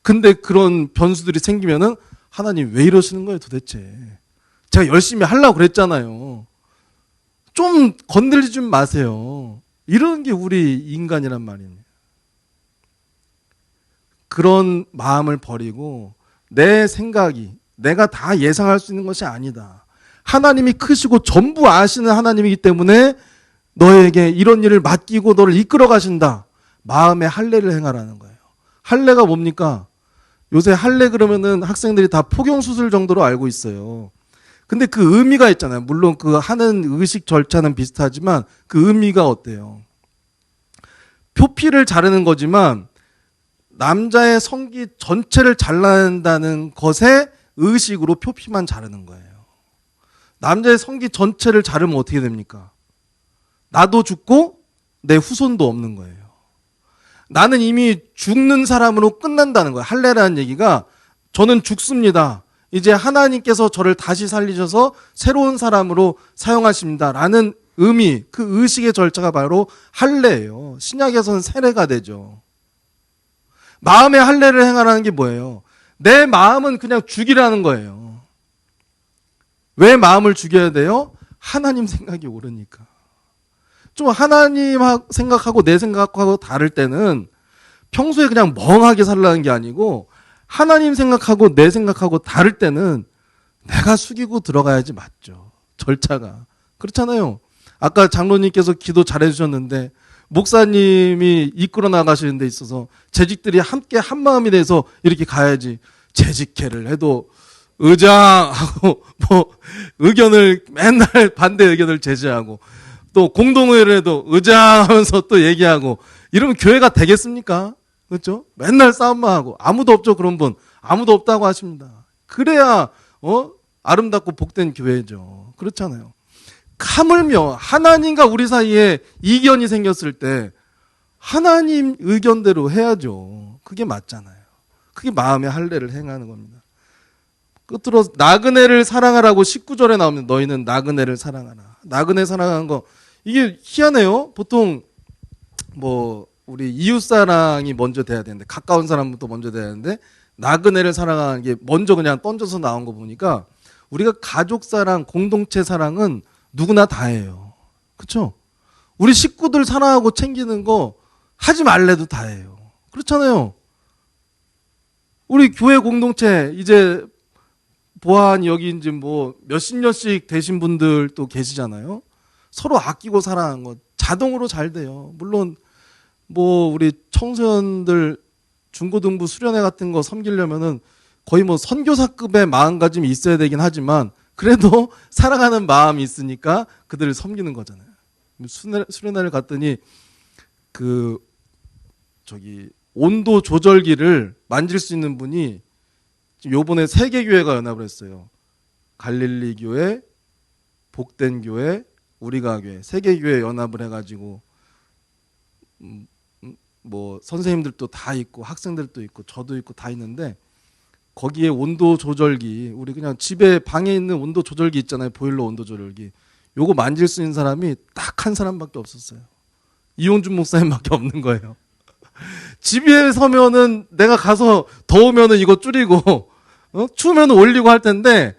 근데 그런 변수들이 생기면은 하나님 왜 이러시는 거예요, 도대체? 제가 열심히 하려고 그랬잖아요. 좀 건들지 좀 마세요. 이런 게 우리 인간이란 말입니다. 그런 마음을 버리고, 내 생각이 내가 다 예상할 수 있는 것이 아니다. 하나님이 크시고 전부 아시는 하나님이기 때문에 너에게 이런 일을 맡기고 너를 이끌어 가신다. 마음의 할례를 행하라는 거예요. 할례가 뭡니까? 요새 할례 그러면은 학생들이 다 포경수술 정도로 알고 있어요. 근데 그 의미가 있잖아요. 물론 그 하는 의식 절차는 비슷하지만 그 의미가 어때요? 표피를 자르는 거지만 남자의 성기 전체를 잘라낸다는 것의 의식으로 표피만 자르는 거예요. 남자의 성기 전체를 자르면 어떻게 됩니까? 나도 죽고 내 후손도 없는 거예요. 나는 이미 죽는 사람으로 끝난다는 거예요. 할례라는 얘기가 저는 죽습니다. 이제 하나님께서 저를 다시 살리셔서 새로운 사람으로 사용하십니다라는 의미, 그 의식의 절차가 바로 할례예요. 신약에서는 세례가 되죠. 마음의 할례를 행하라는 게 뭐예요? 내 마음은 그냥 죽이라는 거예요. 왜 마음을 죽여야 돼요? 하나님 생각이 옳으니까. 좀 하나님 생각하고 내 생각하고 다를 때는 평소에 그냥 멍하게 살라는 게 아니고, 하나님 생각하고 내 생각하고 다를 때는 내가 숙이고 들어가야지 맞죠. 절차가. 그렇잖아요. 아까 장로님께서 기도 잘해주셨는데, 목사님이 이끌어 나가시는 데 있어서 재직들이 함께 한마음이 돼서 이렇게 가야지, 재직회를 해도 의장하고 의견을 맨날 반대 의견을 제시하고, 또 공동회의를 해도 의장하면서 또 얘기하고, 이러면 교회가 되겠습니까? 그렇죠? 맨날 싸움만 하고. 아무도 없죠, 그런 분. 아무도 없다고 하십니다. 그래야 아름답고 복된 교회죠. 그렇잖아요. 하물며 하나님과 우리 사이에 이견이 생겼을 때 하나님 의견대로 해야죠. 그게 맞잖아요. 그게 마음의 할례를 행하는 겁니다. 끝으로 나그네를 사랑하라고 19절에 나오면 너희는 나그네를 사랑하라. 나그네 사랑하는 거 이게 희한해요. 보통 뭐 우리 이웃 사랑이 먼저 돼야 되는데 가까운 사람부터 먼저 돼야 되는데 나그네를 사랑하는 게 먼저 그냥 던져서 나온 거 보니까 우리가 가족 사랑, 공동체 사랑은 누구나 다 해요. 그렇죠? 우리 식구들 사랑하고 챙기는 거 하지 말래도 다 해요. 그렇잖아요. 우리 교회 공동체 이제 보안 여기 이제 뭐 몇십 년씩 되신 분들 또 계시잖아요. 서로 아끼고 사랑하는 거 자동으로 잘 돼요. 물론 뭐 우리 청소년들 중고등부 수련회 같은 거 섬기려면은 거의 뭐 선교사급의 마음가짐이 있어야 되긴 하지만 그래도 사랑하는 마음이 있으니까 그들을 섬기는 거잖아요. 수련회를 갔더니 그 저기 온도 조절기를 만질 수 있는 분이 요번에 3개 교회가 연합을 했어요. 갈릴리 교회, 복된 교회, 우리가 교회 3개 교회 연합을 해가지고 뭐 선생님들도 다 있고 학생들도 있고 저도 있고 다 있는데 거기에 온도 조절기 우리 그냥 집에 방에 있는 온도 조절기 있잖아요. 보일러 온도 조절기 요거 만질 수 있는 사람이 딱 한 사람밖에 없었어요. 이용준 목사님밖에 없는 거예요. 집에 서면은 내가 가서 더우면은 이거 줄이고 추우면 올리고 할 텐데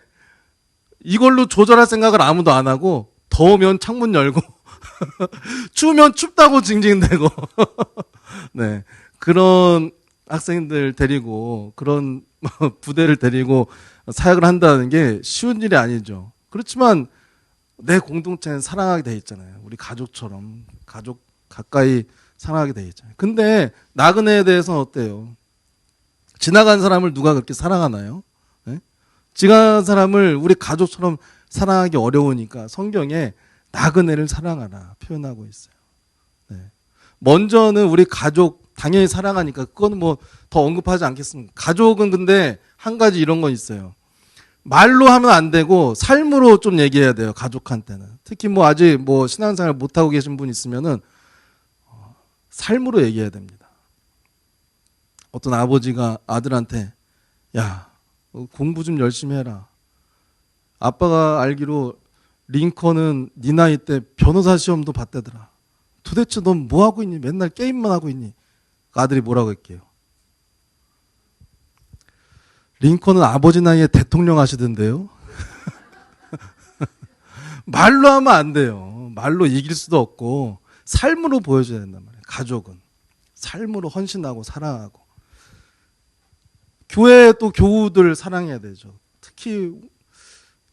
이걸로 조절할 생각을 아무도 안 하고 더우면 창문 열고 추우면 춥다고 징징대고 네 그런 학생들 데리고 그런 부대를 데리고 사역을 한다는 게 쉬운 일이 아니죠. 그렇지만 내 공동체는 사랑하게 돼 있잖아요. 우리 가족처럼 가족 가까이 사랑하게 돼 있잖아요. 근데 나그네에 대해서는 어때요? 지나간 사람을 누가 그렇게 사랑하나요? 네? 지나간 사람을 우리 가족처럼 사랑하기 어려우니까 성경에 나그네를 사랑하라 표현하고 있어요. 네. 먼저는 우리 가족 당연히 사랑하니까 그거는 뭐 더 언급하지 않겠습니다. 가족은 근데 한 가지 이런 건 있어요. 말로 하면 안 되고 삶으로 좀 얘기해야 돼요. 가족한테는. 특히 뭐 아직 뭐 신앙생활 못 하고 계신 분 있으면은 삶으로 얘기해야 됩니다. 어떤 아버지가 아들한테 야 공부 좀 열심히 해라. 아빠가 알기로 링컨은 네 나이 때 변호사 시험도 봤다더라. 도대체 넌 뭐 하고 있니? 맨날 게임만 하고 있니? 아들이 뭐라고 할게요? 링컨은 아버지 나이에 대통령 하시던데요. 말로 하면 안 돼요. 말로 이길 수도 없고 삶으로 보여줘야 된단 말이에요. 가족은 삶으로 헌신하고 사랑하고 교회 또 교우들 사랑해야 되죠. 특히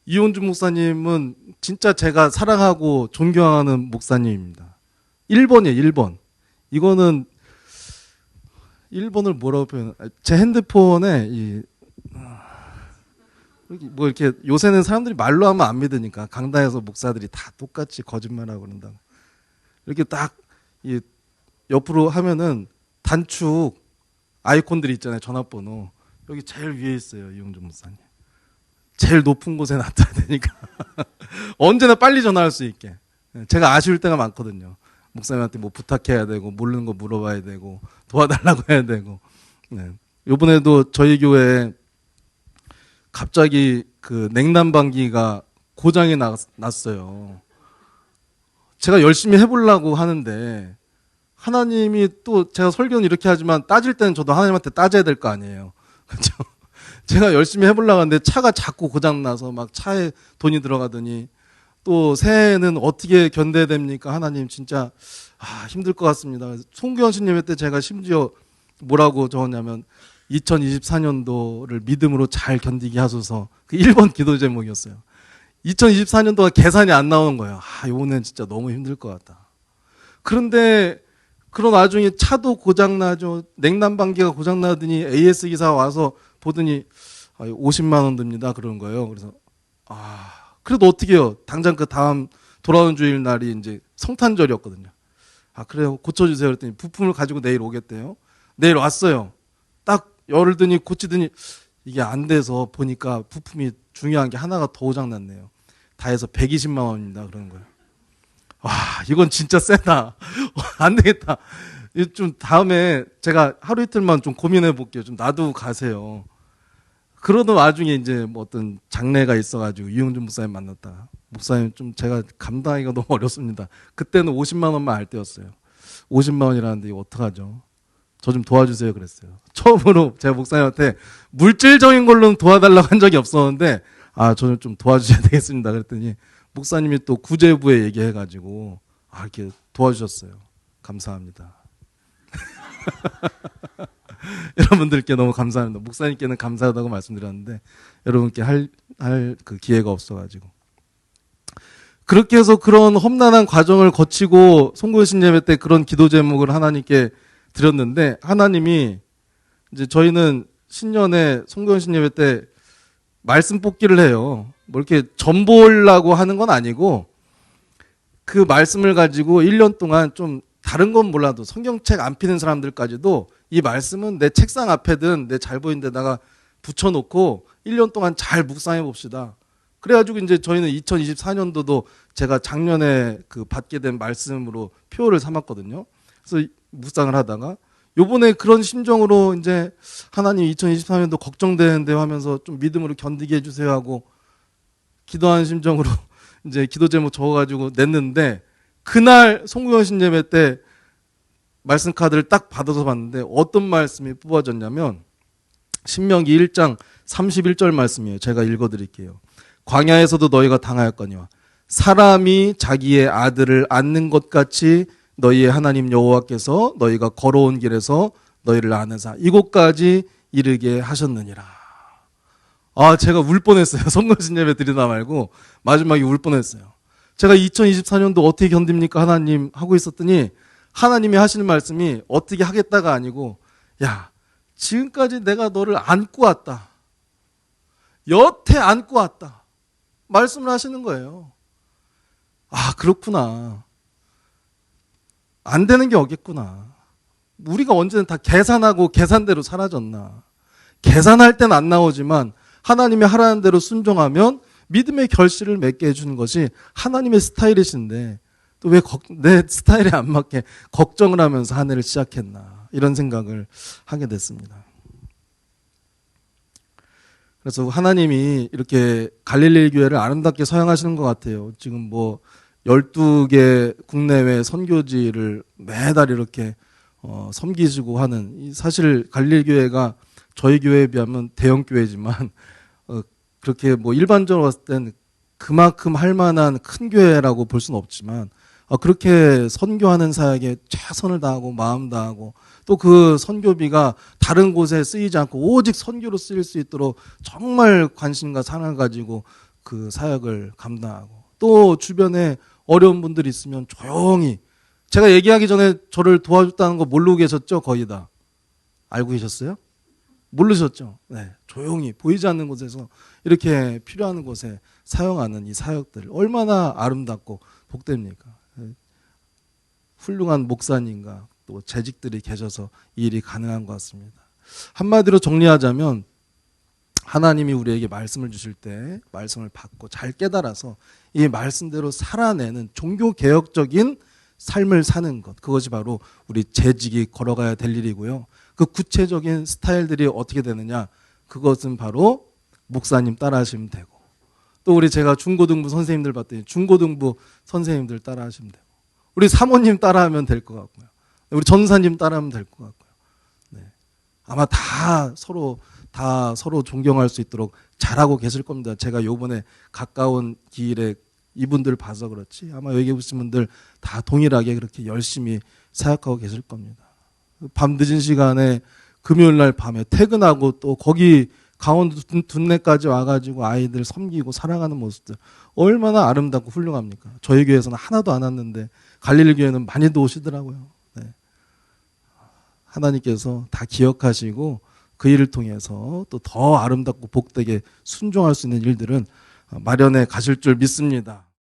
이혼준 목사님은 진짜 제가 사랑하고 존경하는 목사님입니다. 1번이에요. 1번. 이거는 1번을 뭐라고 제 핸드폰에 뭐 이렇게 요새는 사람들이 말로 하면 안 믿으니까 강단에서 목사들이 다 똑같이 거짓말하고 그런다. 이렇게 딱 옆으로 하면은 단축 아이콘들이 있잖아요. 전화번호. 여기 제일 위에 있어요. 이용준 목사님. 제일 높은 곳에 놔둬야 되니까. 언제나 빨리 전화할 수 있게. 제가 아쉬울 때가 많거든요. 목사님한테 뭐 부탁해야 되고 모르는 거 물어봐야 되고 도와달라고 해야 되고. 네. 이번에도 저희 교회에 갑자기 그 냉난방기가 고장이 났어요. 제가 열심히 해보려고 하는데 하나님이 또 제가 설교는 이렇게 하지만 따질 때는 저도 하나님한테 따져야 될 거 아니에요. 그렇죠? 제가 열심히 해보려고 하는데 차가 자꾸 고장나서 막 차에 돈이 들어가더니 또 새해에는 어떻게 견뎌야 됩니까? 하나님 진짜 힘들 것 같습니다. 송규현 신님 때 제가 심지어 뭐라고 적었냐면 2024년도를 믿음으로 잘 견디게 하소서. 그 1번 기도 제목이었어요. 2024년도가 계산이 안 나오는 거예요. 요번엔 진짜 너무 힘들 것 같다. 그런데 그런 와중에 차도 고장나죠. 냉난방기가 고장나더니 AS 기사 와서 보더니 50만 원 듭니다. 그러는 거예요. 그래서 그래도 어떻게 해요? 당장 그 다음 돌아오는 주일 날이 이제 성탄절이었거든요. 그래요. 고쳐주세요. 그랬더니 부품을 가지고 내일 오겠대요. 내일 왔어요. 딱 열더니 고치더니 이게 안 돼서 보니까 부품이 중요한 게 하나가 더 고장났네요. 다 해서 120만 원입니다. 그러는 거예요. 이건 진짜 세다. 안 되겠다. 좀 다음에 제가 하루 이틀만 좀 고민해 볼게요. 좀 놔두고 가세요. 그러던 와중에 이제 뭐 어떤 장례가 있어가지고 유영준 목사님 만났다. 목사님 좀 제가 감당하기가 너무 어렵습니다. 그때는 50만 원만 알 때였어요. 50만 원이라는데 이거 어떡하죠? 저 좀 도와주세요 그랬어요. 처음으로 제가 목사님한테 물질적인 걸로는 도와달라고 한 적이 없었는데 저는 좀 도와주셔야 되겠습니다. 그랬더니 목사님이 또 구제부에 얘기해가지고 이렇게 도와주셨어요. 감사합니다. 여러분들께 너무 감사합니다. 목사님께는 감사하다고 말씀드렸는데 여러분께 할 그 기회가 없어가지고 그렇게 해서 그런 험난한 과정을 거치고 송구신 예배 때 그런 기도 제목을 하나님께 드렸는데 하나님이 이제 저희는 신년에 송구신 예배 때 말씀 뽑기를 해요. 뭐 이렇게 전보려고 하는 건 아니고 그 말씀을 가지고 1년 동안 좀 다른 건 몰라도 성경책 안 피는 사람들까지도 이 말씀은 내 책상 앞에든 내 잘 보이는 데다가 붙여놓고 1년 동안 잘 묵상해 봅시다. 그래가지고 이제 저희는 2024년도도 제가 작년에 그 받게 된 말씀으로 표를 삼았거든요. 그래서 묵상을 하다가 요번에 그런 심정으로 이제 하나님 2023년도 걱정되는데 하면서 좀 믿음으로 견디게 해주세요 하고 기도하는 심정으로 이제 기도 제목 적어가지고 냈는데 그날 송구영신 예배 때 말씀 카드를 딱 받아서 봤는데 어떤 말씀이 뽑아졌냐면 신명기 1장 31절 말씀이에요. 제가 읽어드릴게요. 광야에서도 너희가 당하였거니와 사람이 자기의 아들을 안는 것 같이 너희의 하나님 여호와께서 너희가 걸어온 길에서 너희를 아는사 이곳까지 이르게 하셨느니라. 제가 울 뻔했어요. 송구영신 예배 드리다 말고 마지막에 울 뻔했어요. 제가 2024년도 어떻게 견딥니까 하나님 하고 있었더니 하나님이 하시는 말씀이 어떻게 하겠다가 아니고 야 지금까지 내가 너를 안고 왔다. 여태 안고 왔다. 말씀을 하시는 거예요. 그렇구나. 안 되는 게 없겠구나. 우리가 언제는 다 계산하고 계산대로 사라졌나. 계산할 땐 안 나오지만 하나님이 하라는 대로 순종하면 믿음의 결실을 맺게 해주는 것이 하나님의 스타일이신데 또 왜 내 스타일에 안 맞게 걱정을 하면서 한 해를 시작했나 이런 생각을 하게 됐습니다. 그래서 하나님이 이렇게 갈릴리 교회를 아름답게 서양하시는 것 같아요. 지금 뭐 12개 국내외 선교지를 매달 이렇게 섬기시고 하는 사실 갈릴리 교회가 저희 교회에 비하면 대형 교회지만 그렇게 뭐 일반적으로 봤을 땐 그만큼 할 만한 큰 교회라고 볼 수는 없지만 그렇게 선교하는 사역에 최선을 다하고 마음 다하고 또 그 선교비가 다른 곳에 쓰이지 않고 오직 선교로 쓰일 수 있도록 정말 관심과 사랑을 가지고 그 사역을 감당하고 또 주변에 어려운 분들이 있으면 조용히 제가 얘기하기 전에 저를 도와줬다는 거 모르고 계셨죠? 거의 다 알고 계셨어요? 모르셨죠? 네, 조용히 보이지 않는 곳에서 이렇게 필요한 곳에 사용하는 이 사역들 얼마나 아름답고 복됩니까? 훌륭한 목사님과 또 재직들이 계셔서 이 일이 가능한 것 같습니다. 한마디로 정리하자면 하나님이 우리에게 말씀을 주실 때 말씀을 받고 잘 깨달아서 이 말씀대로 살아내는 종교개혁적인 삶을 사는 것 그것이 바로 우리 재직이 걸어가야 될 일이고요. 그 구체적인 스타일들이 어떻게 되느냐 그것은 바로 목사님 따라 하시면 되고 또 우리 제가 중고등부 선생님들 봤더니 중고등부 선생님들 따라 하시면 되고 우리 사모님 따라 하면 될 것 같고요. 우리 전사님 따라 하면 될 것 같고요. 네. 아마 다 서로 존경할 수 있도록 잘하고 계실 겁니다. 제가 요번에 가까운 기일에 이분들 봐서 그렇지 아마 여기 오신 분들 다 동일하게 그렇게 열심히 사역하고 계실 겁니다. 밤 늦은 시간에 금요일 날 밤에 퇴근하고 또 거기 강원도 둔내까지 와가지고 아이들 섬기고 사랑하는 모습들 얼마나 아름답고 훌륭합니까? 저희 교회에서는 하나도 안 왔는데 갈릴리 교회는 많이도 오시더라고요. 네. 하나님께서 다 기억하시고 그 일을 통해서 또 더 아름답고 복되게 순종할 수 있는 일들은 마련해 가실 줄 믿습니다.